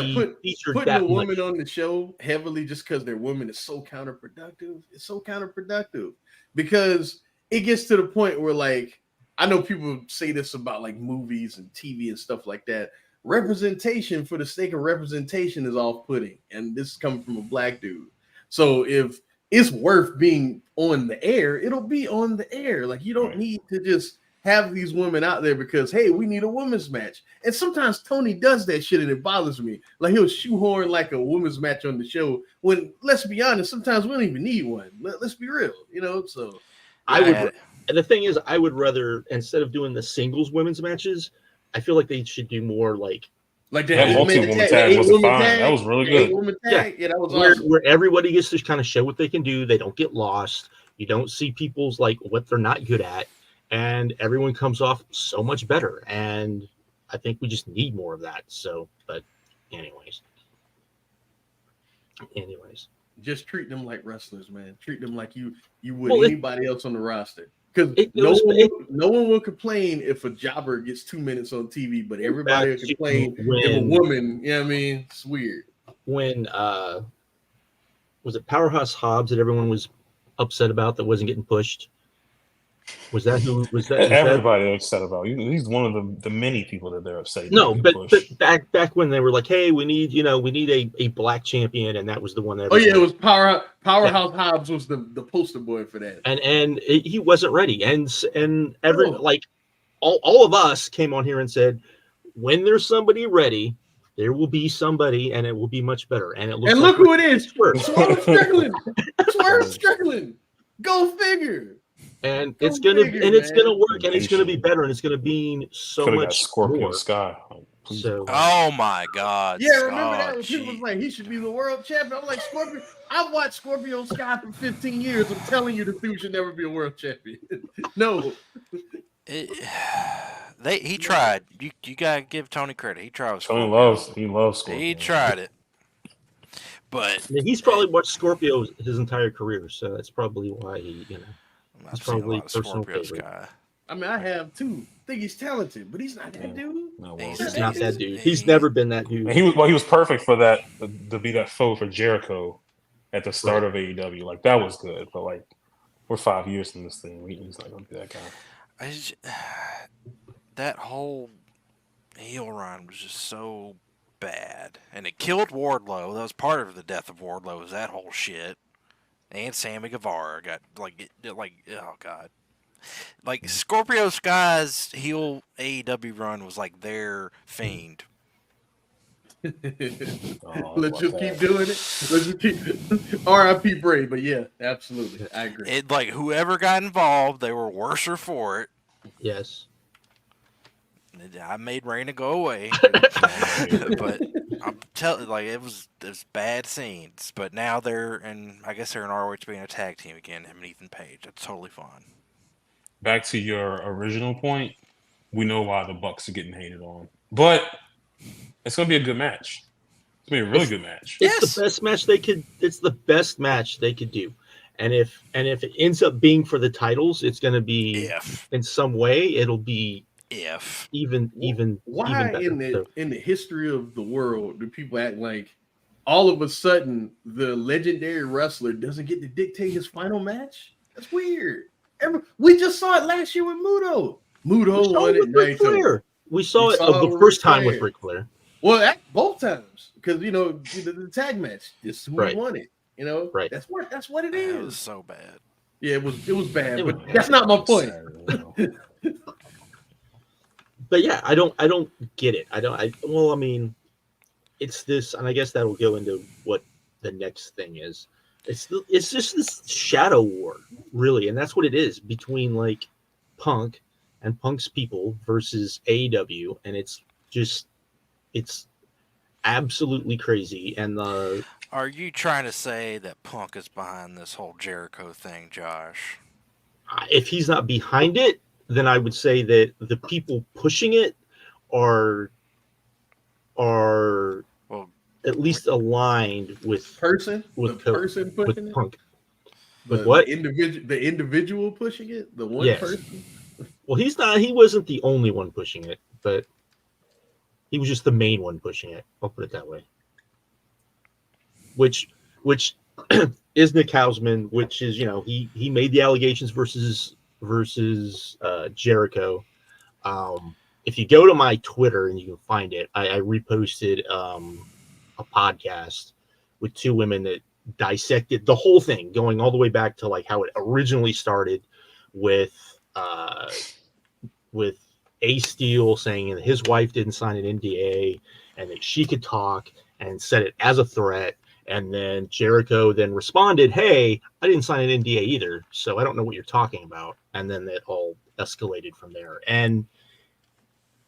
featured putting that a woman much. on the show heavily just because they're women is so counterproductive. It's so counterproductive because it gets to the point where, like, I know people say this about like movies and TV and stuff like that. Representation for the sake of representation is off-putting, and this is coming from a black dude. So if it's worth being on the air, it'll be on the air. Like, you don't need to just have these women out there because, hey, we need a women's match. And sometimes Tony does that shit and it bothers me. Like, he'll shoehorn like a women's match on the show when, let's be honest, sometimes we don't even need one. Let's be real, you know? So the thing is, I would rather, instead of doing the singles women's matches, I feel like they should do more like that multi-woman tag was fine. That was really good. Yeah, that was awesome. Where everybody gets to kind of show what they can do. They don't get lost. You don't see people's like what they're not good at. And everyone comes off so much better. And I think we just need more of that. So, but anyways. Just treat them like wrestlers, man. Treat them like you would anybody else on the roster. Because no one will complain if a jobber gets 2 minutes on TV, but everybody will complain if a woman, you know what I mean? It's weird. When was it Powerhouse Hobbs that everyone was upset about that wasn't getting pushed? Was that who was that? Everybody upset about. He's one of the many people that they're upset. No, but back when they were like, hey, we need a black champion, and that was the one that. Oh yeah, it was Powerhouse Hobbs was the poster boy for that, and he wasn't ready, and all of us came on here and said, when there's somebody ready, there will be somebody, and it will be much better. And it looks and look who it is, Swerve Strickland. Go figure. And it's gonna work, and it's gonna be better, and it's gonna be so much Scorpion more. Sky. So, oh my God! Yeah, remember that when people was like, he should be the world champion. I'm like, Scorpion. I've watched Scorpio Sky for 15 years. I'm telling you, the dude should never be a world champion. No, he tried. You gotta give Tony credit. He tried. Tony loves Scorpio. He tried it, but he's probably watched Scorpio his entire career, so that's probably why he, I've he's probably personal favorite. Guy. I mean, I have too. I think he's talented, but he's not that dude. No, he's not that dude. He's never been that dude. He was perfect for that to be that foe for Jericho at the start of AEW. Like, that was good, but like, we're 5 years from this thing. He's not gonna be that guy. That whole heel run was just so bad, and it killed Wardlow. That was part of the death of Wardlow. Was that whole shit? And Sammy Guevara got oh god, like Scorpio Sky's heel AEW run was like their Fiend. Let's just keep doing it. Let's just keep R.I.P. Bray, but yeah, absolutely, I agree. It like whoever got involved, they were worser for it. Yes. I made Raina go away, but I'm telling, like, it was bad scenes. But now I guess they're in ROH being a tag team again. Him and Ethan Page. That's totally fine. Back to your original point, we know why the Bucks are getting hated on, but it's gonna be a good match. It's gonna be a really good match. It's the best match they could. It's the best match they could do. And if it ends up being for the titles, it's gonna be in some way. It'll be. Even why even better, in the history of the world do people act like all of a sudden the legendary wrestler doesn't get to dictate his final match? That's weird. We just saw it last year with Muto. Muto won it. We saw it the first time with Ric Flair. Well, both times because the tag match. This is who won it. Right. That's what it is. It was so bad. Yeah, it was bad, but that's not my point. But yeah, I don't get it. I mean, it's this, and I guess that'll go into what the next thing is. It's just this shadow war, really, and that's what it is between like Punk and Punk's people versus AEW, and it's absolutely crazy. And are you trying to say that Punk is behind this whole Jericho thing, Josh? If he's not behind it, then I would say that the people pushing it are at least aligned with person pushing Punk. With what? The individual pushing it? The one person? Well, he wasn't the only one pushing it, but He was just the main one pushing it. I'll put it that way. Which is Nick Hausman, which is, you know, he made the allegations versus Jericho. If you go to my Twitter and you can find it, I reposted a podcast with two women that dissected the whole thing, going all the way back to like how it originally started with Ace Steel saying that his wife didn't sign an NDA and that she could talk, and said it as a threat. And then Jericho then responded, "Hey, I didn't sign an NDA either, so I don't know what you're talking about." And then it all escalated from there. And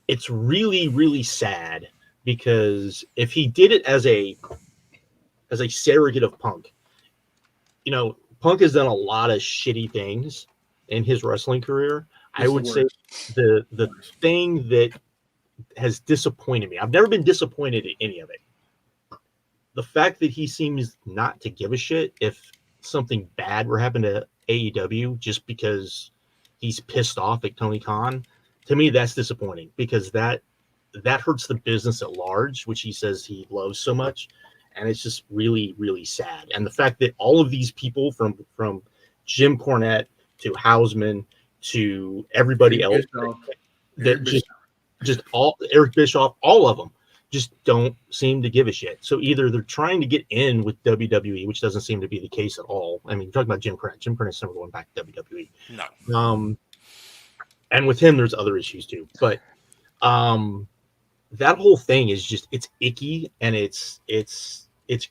it's really, really sad, because if he did it as a surrogate of Punk, you know, Punk has done a lot of shitty things in his wrestling career. I would say the thing that has disappointed me, I've never been disappointed in any of it. The fact that he seems not to give a shit if something bad were happening to AEW just because he's pissed off at Tony Khan, to me, that's disappointing, because that hurts the business at large, which he says he loves so much. And it's just really, really sad. And the fact that all of these people from Jim Cornette to Hausman to everybody else, that just all Eric Bischoff, all of them just don't seem to give a shit. So either they're trying to get in with WWE, which doesn't seem to be the case at all. I mean, you're talking about Jim Cornette. Jim Cornette's never going back to WWE. No. And with him, there's other issues too. But that whole thing is just, it's icky, and it's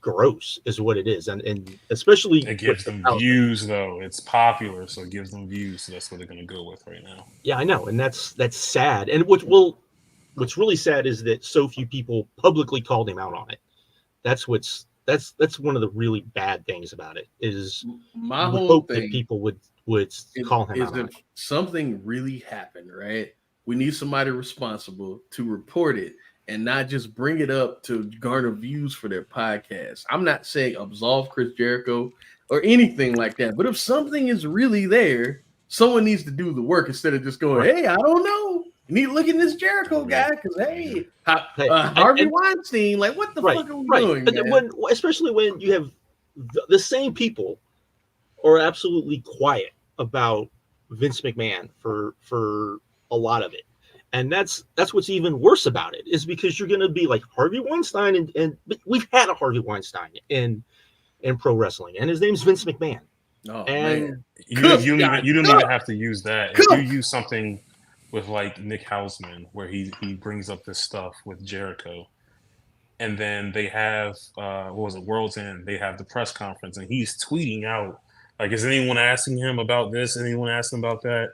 gross is what it is. And especially it gives them views, though. It's popular, so it gives them views. So that's what they're going to go with right now. Yeah, I know. And that's sad. And what's really sad is that so few people publicly called him out on it. That's one of the really bad things about it, is my whole thing that people would call him out on it. If something really happened, right? We need somebody responsible to report it and not just bring it up to garner views for their podcast. I'm not saying absolve Chris Jericho or anything like that, but if something is really there, someone needs to do the work instead of just going, "Hey, I don't know. You need to look at this Jericho guy, because Harvey Weinstein, like, what the fuck are we doing?" But especially when you have the same people are absolutely quiet about Vince McMahon for a lot of it. And that's what's even worse about it, is because you're going to be like Harvey Weinstein, and we've had a Harvey Weinstein in pro wrestling, and his name's Vince McMahon. Oh, and man. You don't even have to use that. If you use something with like Nick Hausman, where he brings up this stuff with Jericho, and then they have World's End, they have the press conference, and he's tweeting out like, "Is anyone asking him about this? Anyone asking about that?"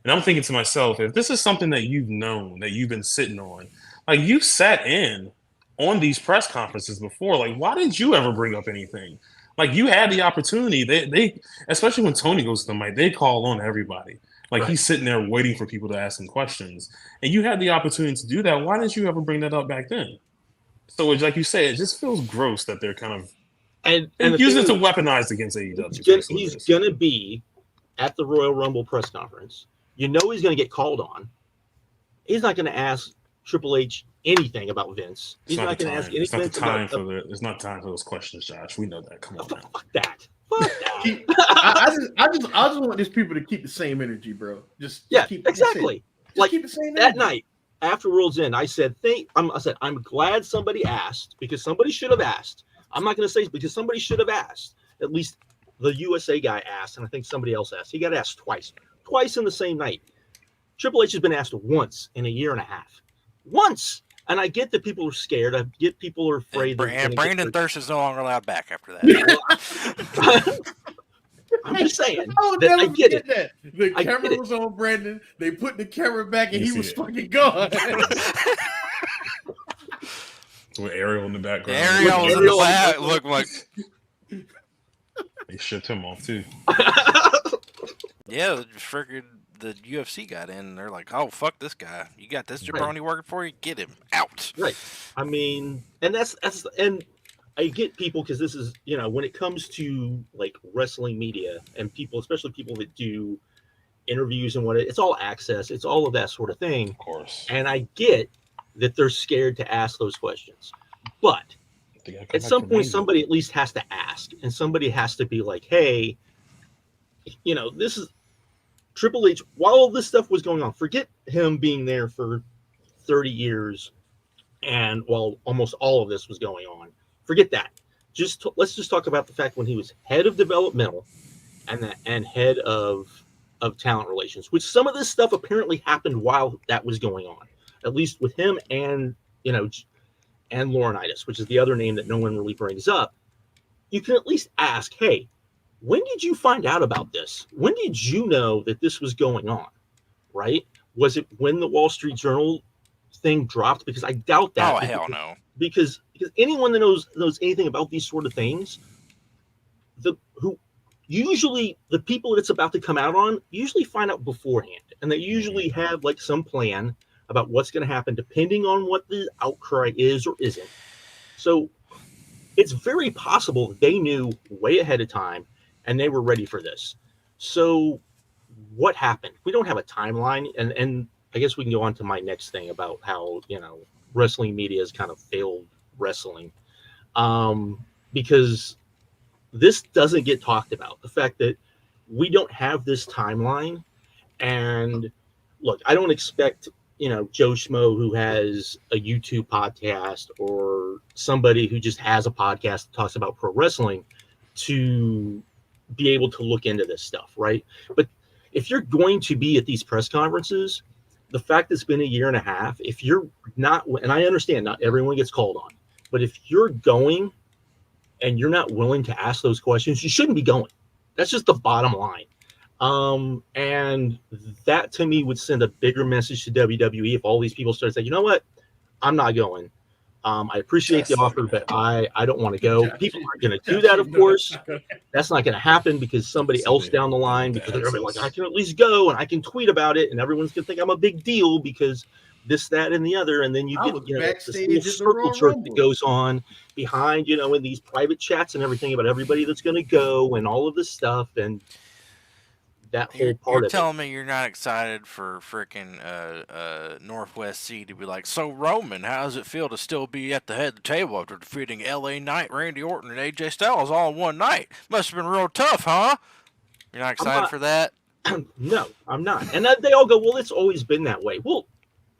And I'm thinking to myself, if this is something that you've known, that you've been sitting on, like, you've sat in on these press conferences before, like, why didn't you ever bring up anything? Like, you had the opportunity. They especially when Tony goes to the mic, they call on everybody. Like, he's sitting there waiting for people to ask him questions. And you had the opportunity to do that. Why didn't you ever bring that up back then? So it's like you say, it just feels gross that they're kind of and using it to weaponize against AEW. He's going to be at the Royal Rumble press conference. You know he's going to get called on. He's not going to ask Triple H anything about Vince. He's not going to ask anything. It's not time for those questions, Josh. We know that. Come on, fuck that. I just want these people to keep the same energy, bro. Keep exactly. Like, keep the same energy. That night after World's End, I said, I'm glad somebody asked, because somebody should have asked. I'm not going to say because somebody should have asked. At least the USA guy asked, and I think somebody else asked. He got asked twice in the same night. Triple H has been asked once in a year and a half. Once. And I get that people are scared. I get people are afraid. And Brandon Thirst is no longer allowed back after that. I'm just saying. I get it. That. The camera was on Brandon. They put the camera back, and he was fucking gone. With Ariel in the background. Ariel in the back. Look like they shipped him off too. Yeah, freaking the UFC got in, and they're like, "Oh, fuck this guy! You got this jabroni working for you? Get him out!" Right. I mean, and and I get people, because this is, you know, when it comes to like wrestling media and people, especially people that do interviews and it's all access, it's all of that sort of thing. Of course. And I get that they're scared to ask those questions. But at some point, somebody at least has to ask, and somebody has to be like, hey, this is Triple H. While all this stuff was going on, forget him being there for 30 years and while almost all of this was going on, forget that. Let's just talk about the fact when he was head of developmental and head of talent relations, which some of this stuff apparently happened while that was going on, at least with him and Laurinaitis, which is the other name that no one really brings up. You can at least ask, hey, when did you find out about this? When did you know that this was going on? Right? Was it when the Wall Street Journal thing dropped? Because I doubt that. Oh, hell no. Because anyone that knows anything about these sort of things, usually the people that it's about to come out on usually find out beforehand, and they usually have like some plan about what's going to happen depending on what the outcry is or isn't. So it's very possible that they knew way ahead of time and they were ready for this. So what happened? We don't have a timeline, and I guess we can go on to my next thing about how wrestling media has kind of failed wrestling, because this doesn't get talked about. The fact that we don't have this timeline, and look, I don't expect Joe Schmo who has a YouTube podcast or somebody who just has a podcast that talks about pro wrestling to be able to look into this stuff, right? But if you're going to be at these press conferences, the fact that it's been a year and a half, if you're not, and I understand not everyone gets called on, but if you're going and you're not willing to ask those questions, you shouldn't be going. That's just the bottom line. And that to me would send a bigger message to WWE if all these people start saying, you know what, I'm not going. I appreciate the offer, but I don't want to go. People aren't going to do that, of course. That's not going to happen because somebody else down the line, because they're going to be like, I can at least go and I can tweet about it, and everyone's going to think I'm a big deal because this, that, and the other. And then you get this little circle jerk that goes on behind, in these private chats and everything about everybody that's going to go and all of this stuff. And that whole part you're of telling me you're not excited for freaking Northwest C to be like, so Roman, how does it feel to still be at the head of the table after defeating LA Knight, Randy Orton, and AJ Styles all in one night? Must have been real tough, huh? You're not excited for that? No, I'm not. And they all go, well, it's always been that way. Well,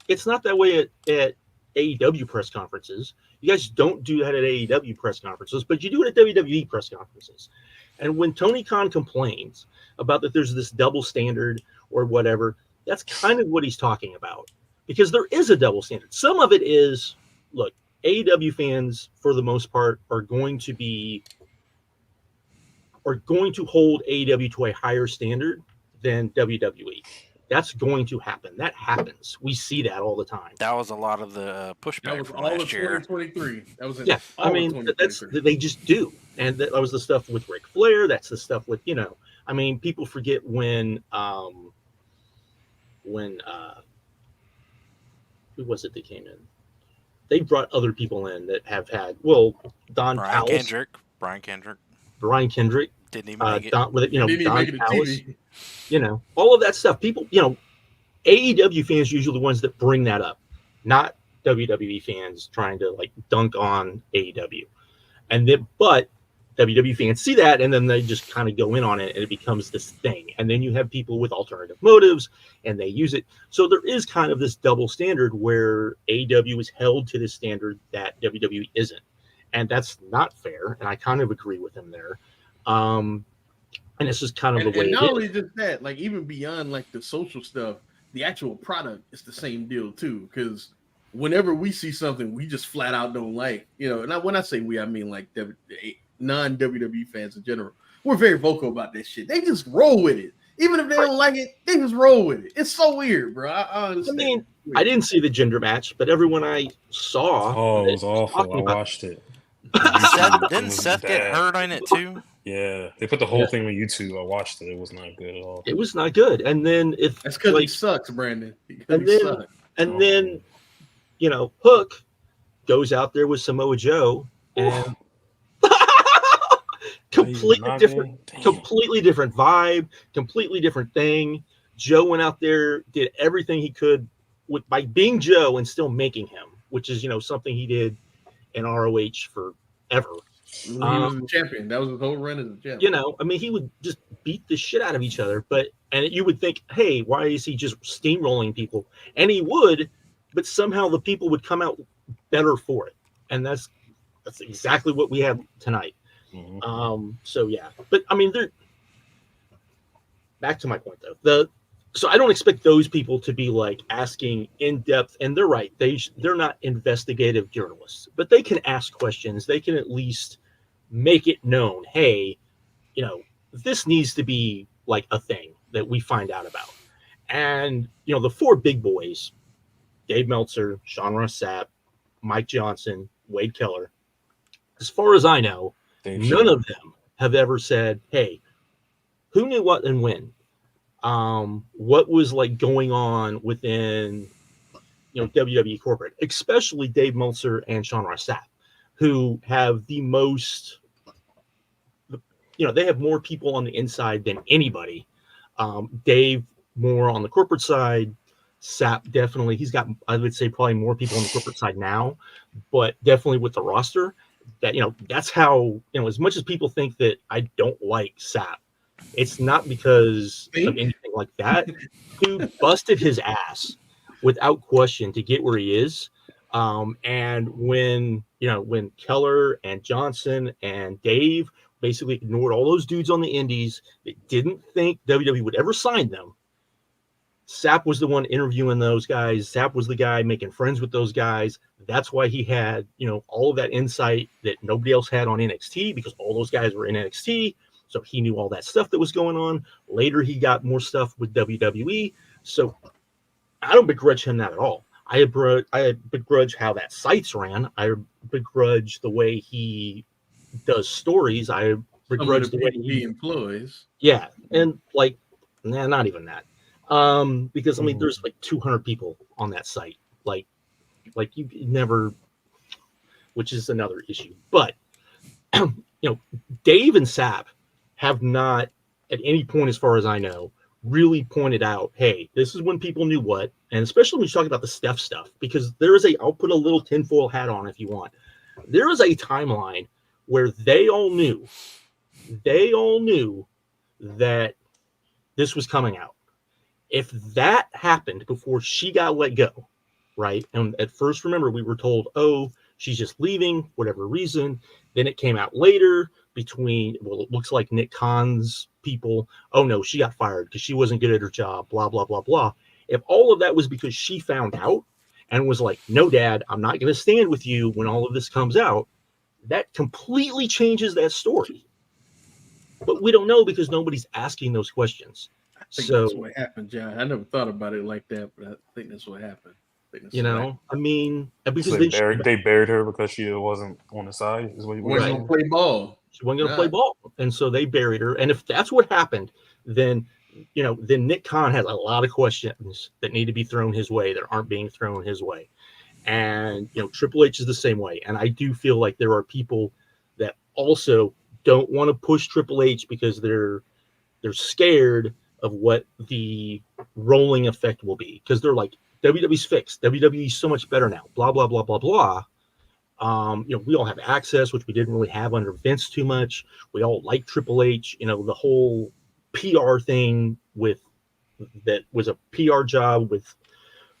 it's not that way at AEW press conferences. You guys don't do that at AEW press conferences, but you do it at WWE press conferences. And when Tony Khan complains about that there's this double standard or whatever, that's kind of what he's talking about, because there is a double standard. Some of it is, look, AEW fans for the most part are going to hold AEW to a higher standard than WWE. That's going to happen. That happens. We see that all the time. That was a lot of the pushback that was from all last of year. 2023. That was yeah. I mean, they just do, and that was the stuff with Ric Flair. That's the stuff with I mean, people forget when who was it that came in? They brought other people in that have had Don Callis, Brian Kendrick didn't even make it. Don Callis, all of that stuff. People, AEW fans are usually the ones that bring that up, not WWE fans trying to like dunk on AEW. But WWE fans see that, and then they just kind of go in on it, and it becomes this thing. And then you have people with alternative motives, and they use it. So there is kind of this double standard where AEW is held to the standard that WWE isn't. And that's not fair, and I kind of agree with him there. And it's just kind of the way it is. And not only just that, like even beyond like the social stuff, the actual product is the same deal too. Because whenever we see something we just flat out don't like, and when I say we, I mean like non-WWE fans in general, we're very vocal about that shit. They just roll with it. Even if they don't like it, they just roll with it. It's so weird, bro. I understand. I mean, I didn't see the gender match, but everyone I saw... it was awful. I watched it. Didn't Seth get hurt on it too? Yeah, they put the whole thing on YouTube. I watched it. It was not good at all. It was not good. And then that's because he sucks, Brandon. Then Hook goes out there with Samoa Joe and completely different vibe, completely different thing. Joe went out there, did everything he could by being Joe and still making him, which is something he did in ROH forever. He was the champion. That was his whole run as a champion. I mean, he would just beat the shit out of each other. And you would think, hey, why is he just steamrolling people? And he would, but somehow the people would come out better for it. And that's exactly what we have tonight. Mm-hmm. So yeah, but I mean, back to my point though. So I don't expect those people to be like asking in depth, and they're right. They're not investigative journalists, but they can ask questions. They can at least make it known, hey, this needs to be like a thing that we find out about. And the four big boys, Dave Meltzer, Sean Ross Sapp, Mike Johnson, Wade Keller, as far as I know, none of them have ever said, hey, who knew what and when? What was like going on within WWE corporate, especially Dave Meltzer and Sean Ross Sapp, who have the most, they have more people on the inside than anybody. Dave more on the corporate side. Sapp definitely, he's got, I would say, probably more people on the corporate side now, but definitely with the roster. That that's how, as much as people think that I don't like Sapp, it's not because of anything like that. Dude busted his ass without question to get where he is. And when Keller and Johnson and Dave basically ignored all those dudes on the indies that didn't think WWE would ever sign them, Sapp was the one interviewing those guys. Sapp was the guy making friends with those guys. That's why he had, all of that insight that nobody else had on NXT, because all those guys were in NXT. So he knew all that stuff that was going on. Later, he got more stuff with WWE. So I don't begrudge him that at all. I begrudge how that site's ran. I begrudge the way he does stories. I begrudge the way he employs. Yeah. And not even that. Because I mean, there's like 200 people on that site. Like you never, which is another issue. But Dave and Sapp have not, at any point, as far as I know, really pointed out, hey, this is when people knew what, and especially when you talk about the Steph stuff, because I'll put a little tinfoil hat on if you want. There is a timeline where they all knew that this was coming out. If that happened before she got let go, right? And at first, remember, we were told, oh, she's just leaving, whatever reason. Then it came out later it looks like Nick Khan's people, oh no, she got fired because she wasn't good at her job, blah, blah, blah, blah. If all of that was because she found out and was like, no, Dad, I'm not going to stand with you when all of this comes out, that completely changes that story. But we don't know because nobody's asking those questions. I think that's what happened, John. I never thought about it like that, but I think that's what happened. I mean, because so they buried her because she wasn't on the side. Is what wasn't going to play ball. She wasn't going to play ball, and so they buried her. And if that's what happened, then Nick Khan has a lot of questions that need to be thrown his way that aren't being thrown his way. And Triple H is the same way. And I do feel like there are people that also don't want to push Triple H because they're scared of what the rolling effect will be, because they're like, WWE's fixed. WWE's so much better now. Blah, blah, blah, blah, blah. We all have access, which we didn't really have under Vince too much. We all like Triple H. The whole PR thing that was a PR job with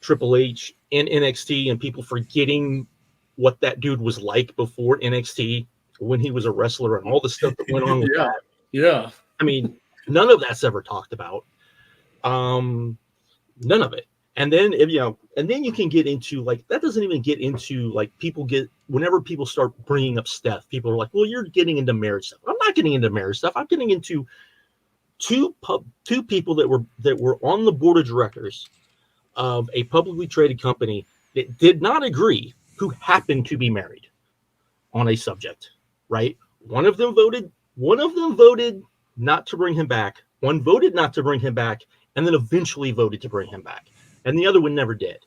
Triple H in NXT, and people forgetting what that dude was like before NXT when he was a wrestler and all the stuff that went on with that. Yeah. I mean, none of that's ever talked about. None of it. And then you can get into that doesn't even get into whenever people start bringing up Steph, people are like, well, you're getting into marriage stuff. I'm not getting into marriage stuff. I'm getting into two people that were on the board of directors of a publicly traded company that did not agree, who happened to be married on a subject, right? One of them voted not to bring him back. One voted not to bring him back, and then eventually voted to bring him back. And the other one never did.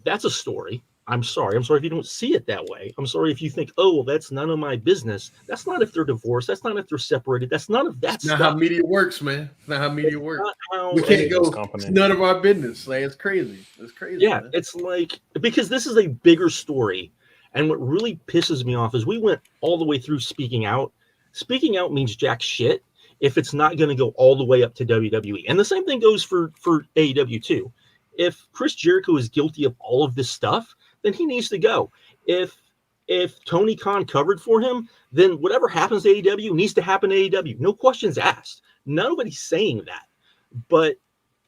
That's a story. I'm sorry if you don't see it that way. I'm sorry if you think, oh, well, that's none of my business. That's not if they're divorced. That's not if they're separated. That's none of that It's stuff. not how media works, man. It's not how media works. How, we can't go. It's none of our business. Like, it's crazy. It's crazy. Yeah, man. it's like, because this is a bigger story. And what really pisses me off is we went all the way through Speaking Out. Speaking Out means jack shit if it's not going to go all the way up to WWE. And the same thing goes for AEW too. If Chris Jericho is guilty of all of this stuff, then he needs to go. If Tony Khan covered for him, then whatever happens to AEW needs to happen to AEW. No questions asked. Nobody's saying that. But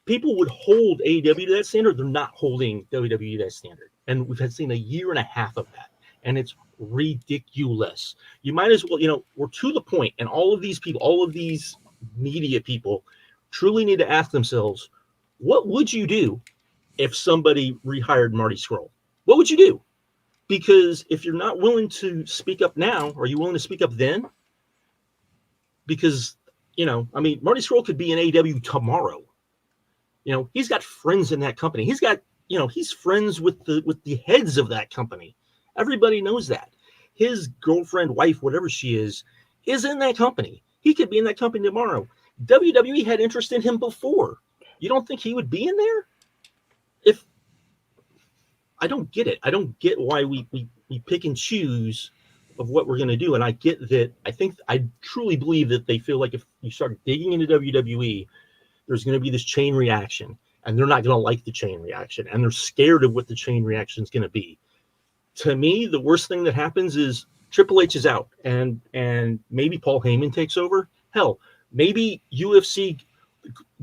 people would hold AEW to that standard. They're not holding WWE to that standard. And we've seen a year and a half of that. And it's ridiculous. You might as well, we're to the point, and all of these people, all of these media people truly need to ask themselves, what would you do if somebody rehired Marty Scurll? What would you do? Because if you're not willing to speak up now, are you willing to speak up then? Because, Marty Scurll could be in AEW tomorrow. He's got friends in that company. He's got, he's friends with the heads of that company. Everybody knows that. His girlfriend, wife, whatever she is in that company. He could be in that company tomorrow. WWE had interest in him before. You don't think he would be in there? I don't get it. I don't get why we pick and choose of what we're going to do. And I get that. I truly believe that they feel like if you start digging into WWE, there's going to be this chain reaction, and they're not going to like the chain reaction, and they're scared of what the chain reaction is going to be. To me, the worst thing that happens is Triple H is out, and maybe Paul Heyman takes over. Hell, maybe UFC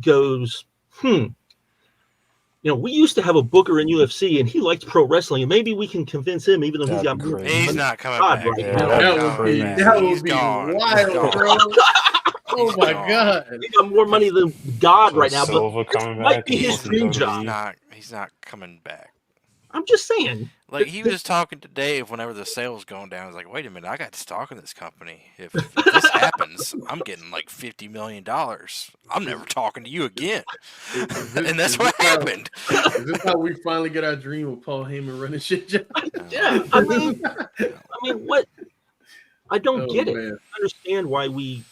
goes, we used to have a booker in UFC, and he liked pro wrestling, and maybe we can convince him, even though he's got more. He's not coming back. Right Yeah, that would be wild, bro. Oh my God! He got more money than God right now, Silva but coming might back be his dream job. He's not coming back. I'm just saying. Like, he was talking to Dave whenever the sales going down. I was like, wait a minute, I got stock in this company. If this happens, I'm getting like $50 million. I'm never talking to you again. And that's what happened. Is this how we finally get our dream of Paul Heyman running shit? Yeah, I mean, what? I don't get it. Man. I understand why we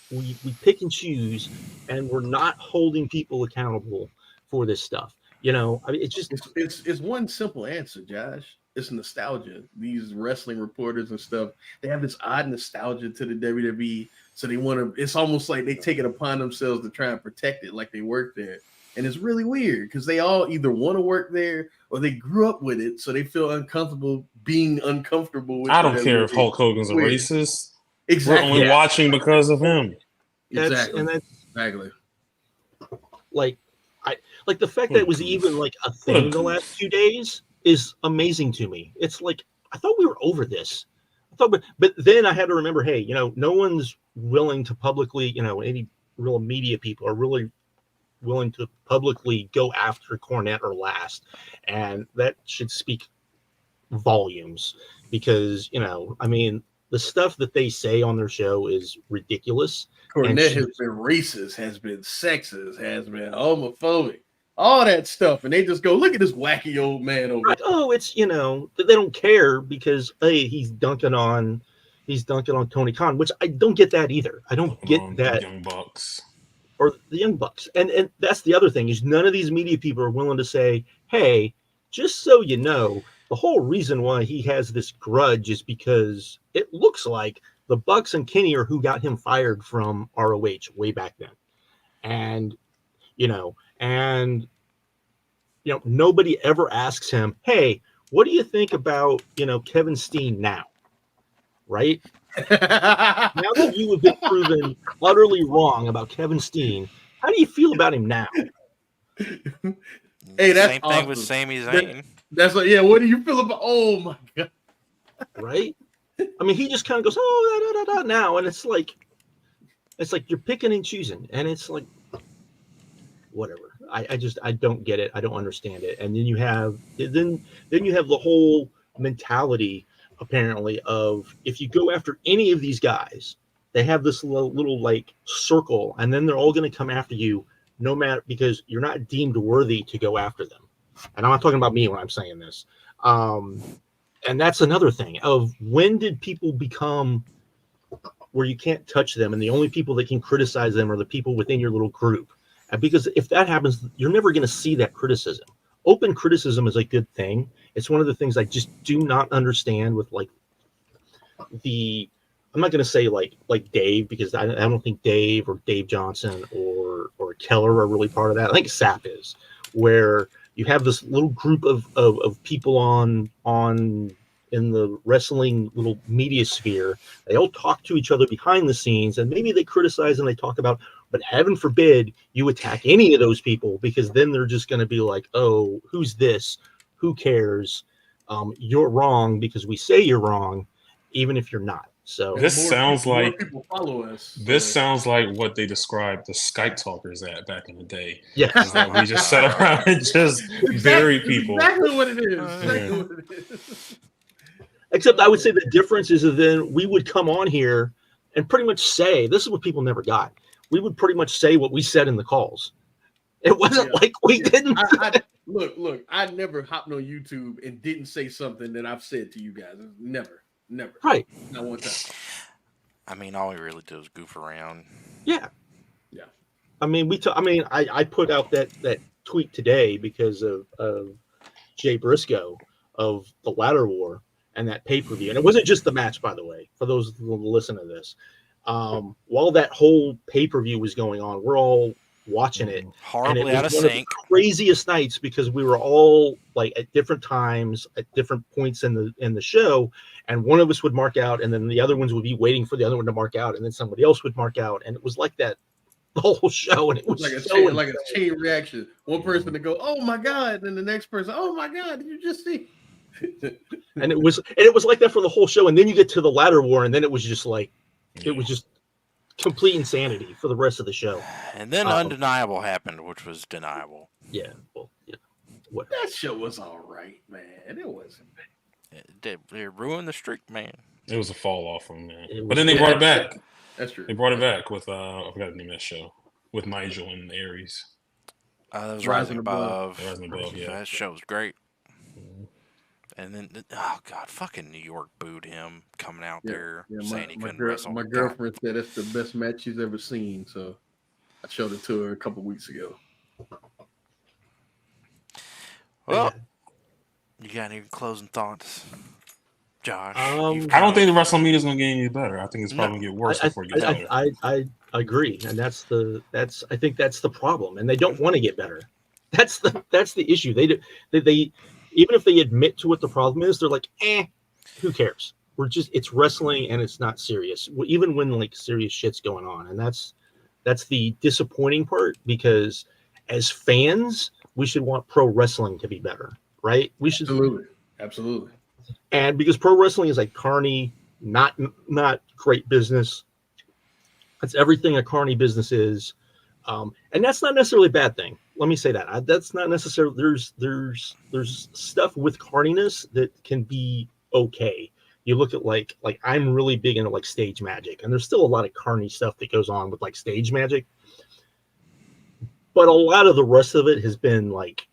pick and choose, and we're not holding people accountable for this stuff. It's just it's one simple answer, Josh. It's nostalgia. These wrestling reporters and stuff, they have this odd nostalgia to the WWE. So they want to, it's almost like they take it upon themselves to try and protect it like they work there. And it's really weird because they all either want to work there or they grew up with it. So they feel uncomfortable being uncomfortable with it. I don't care if Hulk Hogan's a racist. Exactly. We're only watching because of him. Exactly. Exactly. Like the fact that it was even like a thing the last few days is amazing to me. It's like, I thought we were over this. But then I had to remember, hey, no one's willing to publicly, any real media people are really willing to publicly go after Cornette or Last. And that should speak volumes because, the stuff that they say on their show is ridiculous. Cornette has been racist, has been sexist, has been homophobic. All that stuff, and they just go, look at this wacky old man over there. Oh, it's they don't care because he's dunking on Tony Khan, which I don't get that either. I don't get that. Young Bucks or the Young Bucks, and that's the other thing is none of these media people are willing to say, hey, just so you know, the whole reason why he has this grudge is because it looks like the Bucks and Kenny are who got him fired from ROH way back then, and nobody ever asks him, hey, what do you think about, Kevin Steen now? Right? Now that you have been proven utterly wrong about Kevin Steen, how do you feel about him now? Hey, that's same awesome. thing with Sami Zayn. That's like, yeah, what do you feel about, oh my God. Right? I mean, he just kind of goes, oh, now. And it's like you're picking and choosing. And it's like, whatever. I don't get it. I don't understand it. And then you have the whole mentality apparently of if you go after any of these guys, they have this little like circle, and then they're all going to come after you no matter because you're not deemed worthy to go after them. And I'm not talking about me when I'm saying this. And that's another thing of when did people become where you can't touch them and the only people that can criticize them are the people within your little group. And because if that happens, you're never going to see that criticism. Open criticism is a good thing. It's one of the things I just do not understand with like I'm not going to say like Dave, because I don't think Dave or Dave Johnson or Keller are really part of that. I think SAP is, where you have this little group of people on in the wrestling little media sphere. They all talk to each other behind the scenes, and maybe they criticize and they talk about, but heaven forbid you attack any of those people, because then they're just going to be like, oh, who's this? Who cares? You're wrong because we say you're wrong, even if you're not. So this sounds like people follow us. This sounds like what they described the Skypetalkers at back in the day. Yeah, that we just sat around and just bury people. Exactly what it is. Except I would say the difference is that then we would come on here and pretty much say, this is what people never got. We would pretty much say what we said in the calls. It wasn't like we didn't. Look, I never hopped on YouTube and didn't say something that I've said to you guys. Never. Right. Not one time. I mean, all we really do is goof around. Yeah. I mean, I put out that tweet today because of Jay Briscoe of the Ladder War and that pay-per-view. And it wasn't just the match, by the way, for those who will listen to this. While that whole pay-per-view was going on, we're all watching it. Horribly out of sync. One of the craziest nights because we were all like at different times, at different points in the show, and one of us would mark out, and then the other ones would be waiting for the other one to mark out, and then somebody else would mark out, and it was like that the whole show, and it was like a chain reaction. One person to go, "Oh my god," and then the next person, "Oh my god, did you just see?" and it was like that for the whole show, and then you get to the Ladder War, and then it was just like it was just complete insanity for the rest of the show. And then undeniable happened, which was deniable. Yeah, well, yeah. What? That show was all right, man. It wasn't bad. It ruined the streak, man. It was a fall off from that. But then they brought it back. That's true. They brought it back with I forgot the name of that show with Nigel and Aries. That was Rising Above. Rising Above, yeah. That show was great. And then, oh god, fucking New York booed him coming out there saying he couldn't wrestle. My girlfriend said that's the best match she's ever seen, so I showed it to her a couple weeks ago. Well, you got any closing thoughts, Josh? I don't think the WrestleMania is going to get any better. I think it's probably going to get worse before it gets better. I agree, and I think that's the problem, and they don't want to get better. That's the issue. They even if they admit to what the problem is, they're like, who cares? It's wrestling and it's not serious. Even when like serious shit's going on. And that's the disappointing part, because as fans, we should want pro wrestling to be better, right? We should Absolutely. And because pro wrestling is like carny, not great business. That's everything a carny business is. And that's not necessarily a bad thing. Let me say that. That's not necessarily. There's stuff with carniness that can be okay. You look at like I'm really big into like stage magic, and there's still a lot of carny stuff that goes on with like stage magic. But a lot of the rest of it has been like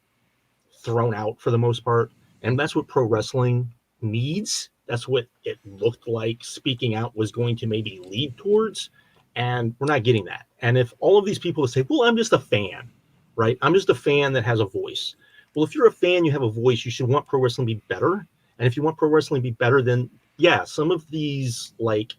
thrown out for the most part, and that's what pro wrestling needs. That's what it looked like Speaking Out was going to maybe lead towards. And we're not getting that. And if all of these people say, well, I'm just a fan, right? I'm just a fan that has a voice. Well, if you're a fan, you have a voice, you should want pro wrestling to be better. And if you want pro wrestling to be better, then yeah, some of these like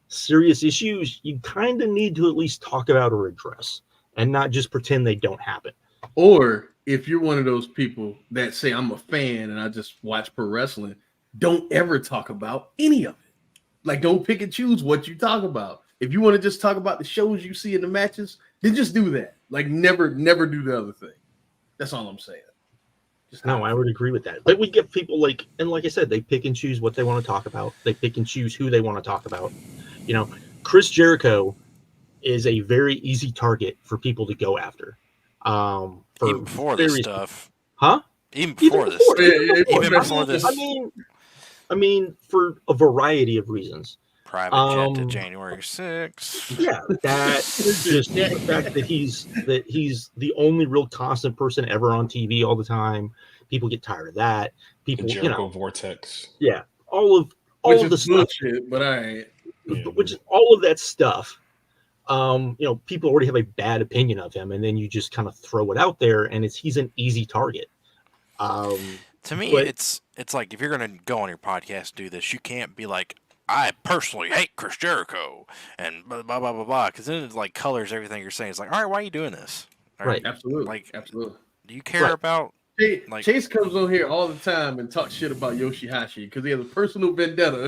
serious issues, you kind of need to at least talk about or address and not just pretend they don't happen. Or if you're one of those people that say, I'm a fan and I just watch pro wrestling, don't ever talk about any of it. Like, don't pick and choose what you talk about. If you want to just talk about the shows you see in the matches, then just do that. Like, never do the other thing. That's all I'm saying. No, I would agree with that. But we get people like I said, they pick and choose what they want to talk about. They pick and choose who they want to talk about. You know, Chris Jericho is a very easy target for people to go after. Even before this stuff. Huh? Even before this. Even before this. I mean, for a variety of reasons. Private jet to January 6th. Yeah, just the fact that he's the only real constant person ever on TV all the time. People get tired of that. People, the Jericho Vortex. Yeah, all of the stuff. Bullshit, but all right. Yeah, which is all of that stuff. People already have a bad opinion of him, and then you just kind of throw it out there, and he's an easy target. To me, it's like if you're gonna go on your podcast do this, you can't be like, I personally hate Chris Jericho and blah blah blah blah blah, because then it like colors everything you're saying. It's like, all right, why are you doing this? Right, absolutely, absolutely. Do you care about? Chase comes on here all the time and talks shit about Yoshihashi because he has a personal vendetta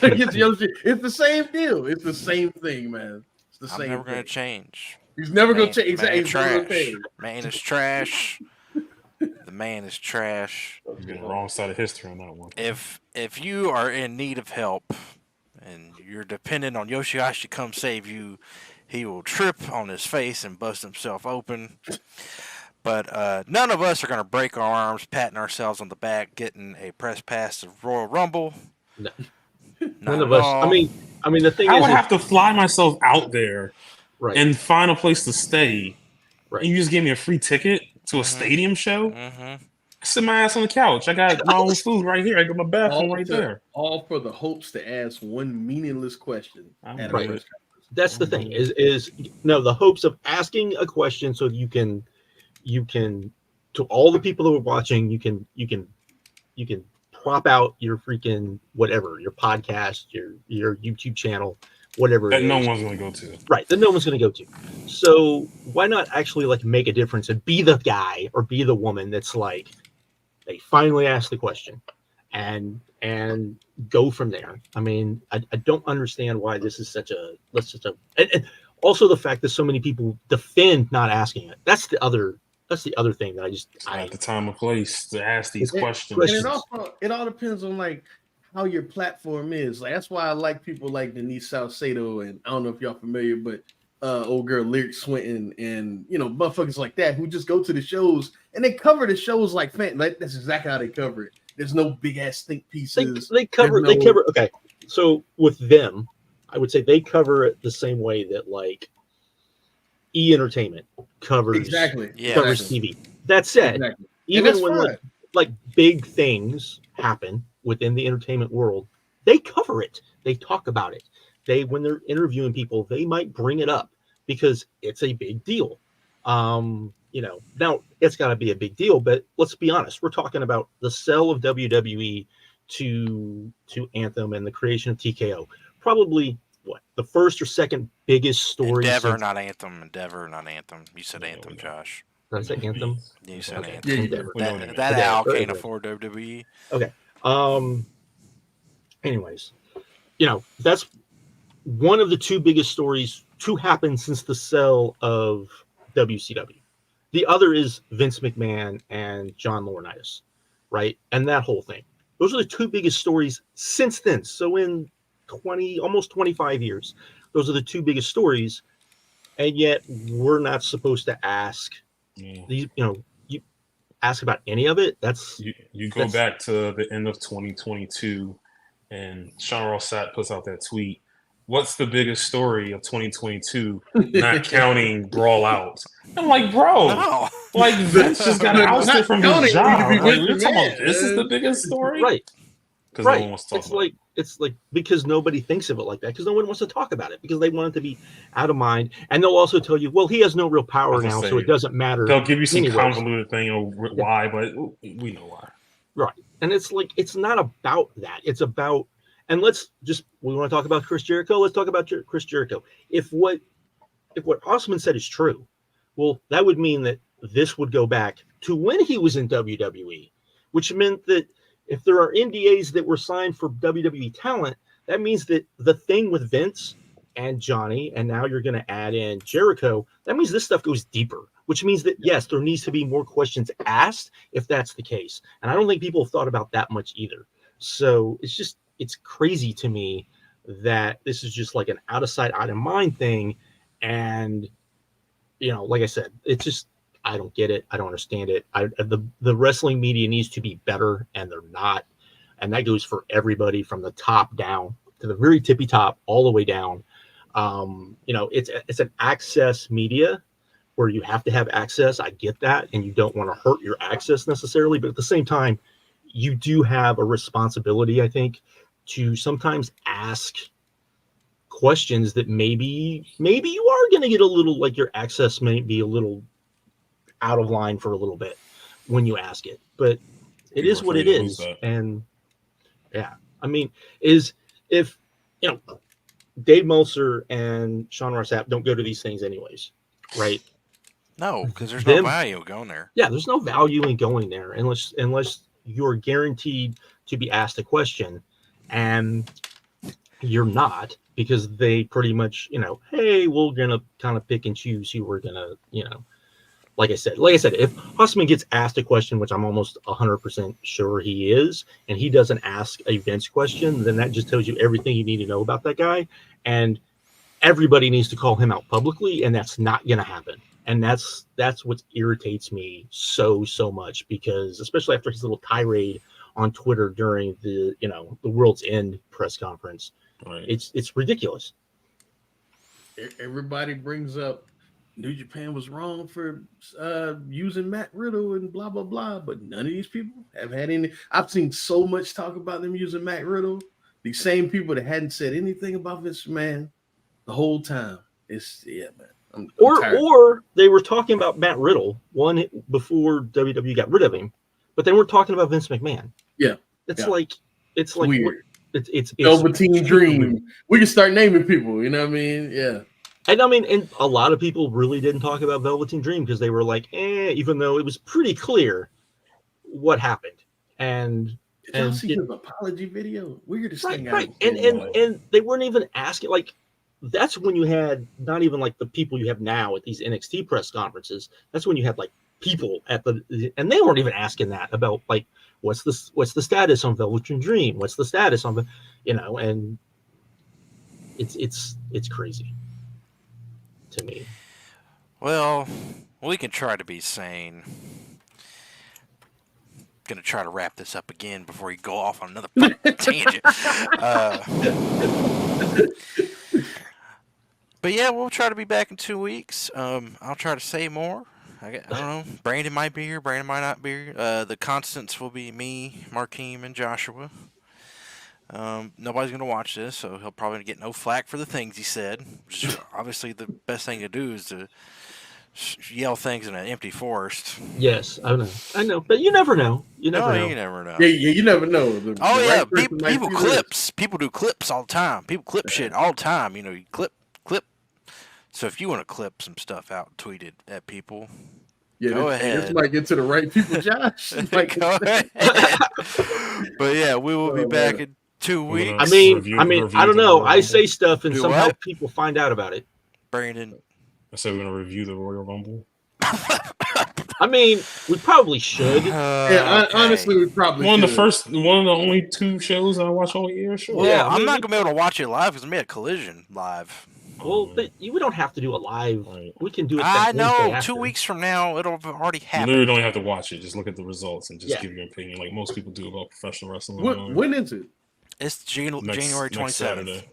against Yoshi. It's the same deal. It's the same thing, man. It's the same. I'm never gonna change. He's never gonna change. Man, trash. Man is trash. The man is trash. You're on the wrong side of history on that one. If you are in need of help and you're dependent on Yoshihashi to come save you, he will trip on his face and bust himself open. But none of us are going to break our arms, patting ourselves on the back, getting a press pass to Royal Rumble. No. None of us. I mean, the thing I is, would have to fly myself out there, right, and find a place to stay. Right. And you just gave me a free ticket to a stadium show. I sit my ass on the couch. I got my own food right here. I got my bathroom right there. All for the hopes to ask one meaningless question. Right. That's the thing. Is the hopes of asking a question so you can to all the people who are watching, you can prop out your freaking whatever, your podcast, your YouTube channel, whatever that no one's going to go to. Right, that no one's going to go to. So why not actually like make a difference and be the guy or be the woman that's like, they finally ask the question and go from there. I mean, I don't understand why this is such a and also the fact that so many people defend not asking it. That's the other thing that it's not the time or place to ask these questions. And it all depends on like how your platform is. Like that's why I like people like Denise Salcedo, and I don't know if y'all familiar, but old girl Lyric Swinton, and motherfuckers like that who just go to the shows and they cover the shows like that's exactly how they cover it. There's no big ass think pieces. They cover. Okay, so with them, I would say they cover it the same way that like E Entertainment covers TV. That said, even when like big things happen within the entertainment world, they cover it. They talk about it. When they're interviewing people, they might bring it up because it's a big deal. Now it's got to be a big deal, but let's be honest. We're talking about the sale of WWE to Anthem and the creation of TKO. Probably the first or second biggest story. Endeavor, not Anthem. You said Anthem, Josh. Did I say Anthem? You said Anthem. Yeah, Endeavor. That Al can't afford WWE. Okay. Anyways, that's one of the two biggest stories to happen since the sale of WCW. The other is Vince McMahon and John Laurinaitis, right? And that whole thing. Those are the two biggest stories since then. So in almost 25 years, those are the two biggest stories. And yet we're not supposed to ask these, you ask about any of it. You go back to the end of 2022 and Sean Rossat puts out that tweet. What's the biggest story of 2022? Not counting Brawl Out. I'm like, bro, like Vince just got ousted from his job. Like, we're talking about this is the biggest story, right? Because no one wants to talk. It's like because nobody thinks of it like that because no one wants to talk about it because they want it to be out of mind. And they'll also tell you, well, he has no real power now, so it doesn't matter. They'll give you some convoluted thing of why, but we know why. Right. And it's like it's not about that. It's about we want to talk about Chris Jericho. Let's talk about Chris Jericho. If what Osman said is true, well, that would mean that this would go back to when he was in WWE, which meant that if there are NDAs that were signed for WWE talent, that means that the thing with Vince and Johnny, and now you're going to add in Jericho, that means this stuff goes deeper, which means that, yes, there needs to be more questions asked if that's the case. And I don't think people have thought about that much either. So it's crazy to me that this is just like an out of sight, out of mind thing. And, like I said, it's just, I don't get it. I don't understand it. The wrestling media needs to be better, and they're not. And that goes for everybody from the top down to the very tippy top, all the way down. It's an access media, where you have to have access. I get that, and you don't want to hurt your access necessarily, but at the same time, you do have a responsibility, I think, to sometimes ask questions that maybe you are going to get a little, like, your access may be a little out of line for a little bit when you ask it, but it is what it is. And yeah, I mean, if Dave Meltzer and Sean Ross Sapp don't go to these things anyways, right? No, because there's no value going there. Yeah, there's no value in going there unless you're guaranteed to be asked a question, and you're not, because they pretty much, hey, we're gonna kind of pick and choose who we're gonna, like I said, if Hussman gets asked a question, which I'm almost 100% sure he is, and he doesn't ask a Vince question, then that just tells you everything you need to know about that guy, and everybody needs to call him out publicly, and that's not going to happen. And that's what irritates me so much, because especially after his little tirade on Twitter during the World's End press conference, right. It's ridiculous. Everybody brings up New Japan was wrong for using Matt Riddle and blah blah blah, but none of these people have had any. I've seen so much talk about them using Matt Riddle. These same people that hadn't said anything about Vince McMahon the whole time. Man. I'm tired. Or they were talking about Matt Riddle before WWE got rid of him, but they weren't talking about Vince McMahon. Yeah, it's like weird. It's Velveteen Dream. We can start naming people. You know what I mean? Yeah. And I mean, and a lot of people really didn't talk about Velveteen Dream because they were like, even though it was pretty clear what happened. And did y'all see his apology video? Weirdest thing. Right. And they weren't even asking, like, that's when you had not even like the people you have now at these NXT press conferences. That's when you had like people and they weren't even asking that about like, what's the status on Velveteen Dream? What's the status on and it's crazy to me. Well, we can try to be sane. Gonna try to wrap this up again before you go off on another tangent. But yeah, we'll try to be back in 2 weeks. I'll try to say more. I don't know. Brandon might be here. Brandon might not be here. The constants will be me, Markeem, and Joshua. Nobody's going to watch this, so he'll probably get no flack for the things he said. Which is obviously the best thing to do is to yell things in an empty forest. Yes, I know. But you never know. You never know. You never know. Yeah, you never know. People clips. People do clips all the time. People clip shit all the time. You clip. So if you want to clip some stuff out and tweet it at people, go ahead. This might get to the right people, Josh. Go ahead. But yeah, we will be back in 2 weeks. I mean, I don't know. I say stuff and somehow people find out about it. Brandon. I said we're going to review the Royal Rumble. I mean, we probably should. Honestly, we probably one of the only 2 shows I watch all year. Sure. Well, yeah, I'm not going to be able to watch it live because I made a Collision live. Well, but we don't have to do a live. Right. We can do it. I know. 2 weeks from now, it'll have already happened. You literally don't have to watch it. Just look at the results and just give your opinion, like most people do about professional wrestling. When is it? It's January 27th.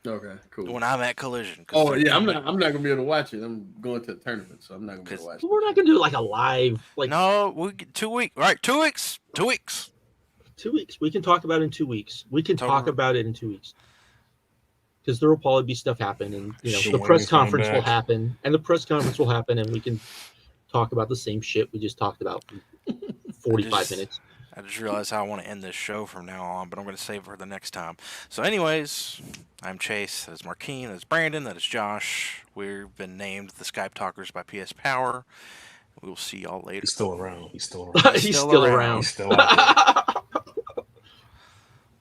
Okay, cool. When I'm at Collision. Oh yeah, I'm not gonna be able to watch it. I'm going to the tournament, so I'm not gonna be able to watch it. We're not gonna do like a live. No, we get 2 weeks. Right, 2 weeks. 2 weeks. 2 weeks. We can talk about it in 2 weeks. We can talk about it in 2 weeks. Because there will probably be stuff happen, and the press conference will happen, and we can talk about the same shit we just talked about for 45 minutes. I just realized how I want to end this show from now on, but I'm going to save it for the next time. So anyways, I'm Chase, that is Markeem, that is Brandon, that is Josh. We've been named the Skypetalkers by PS Power. We will see y'all later. He's still around. He's still around. He's still out there.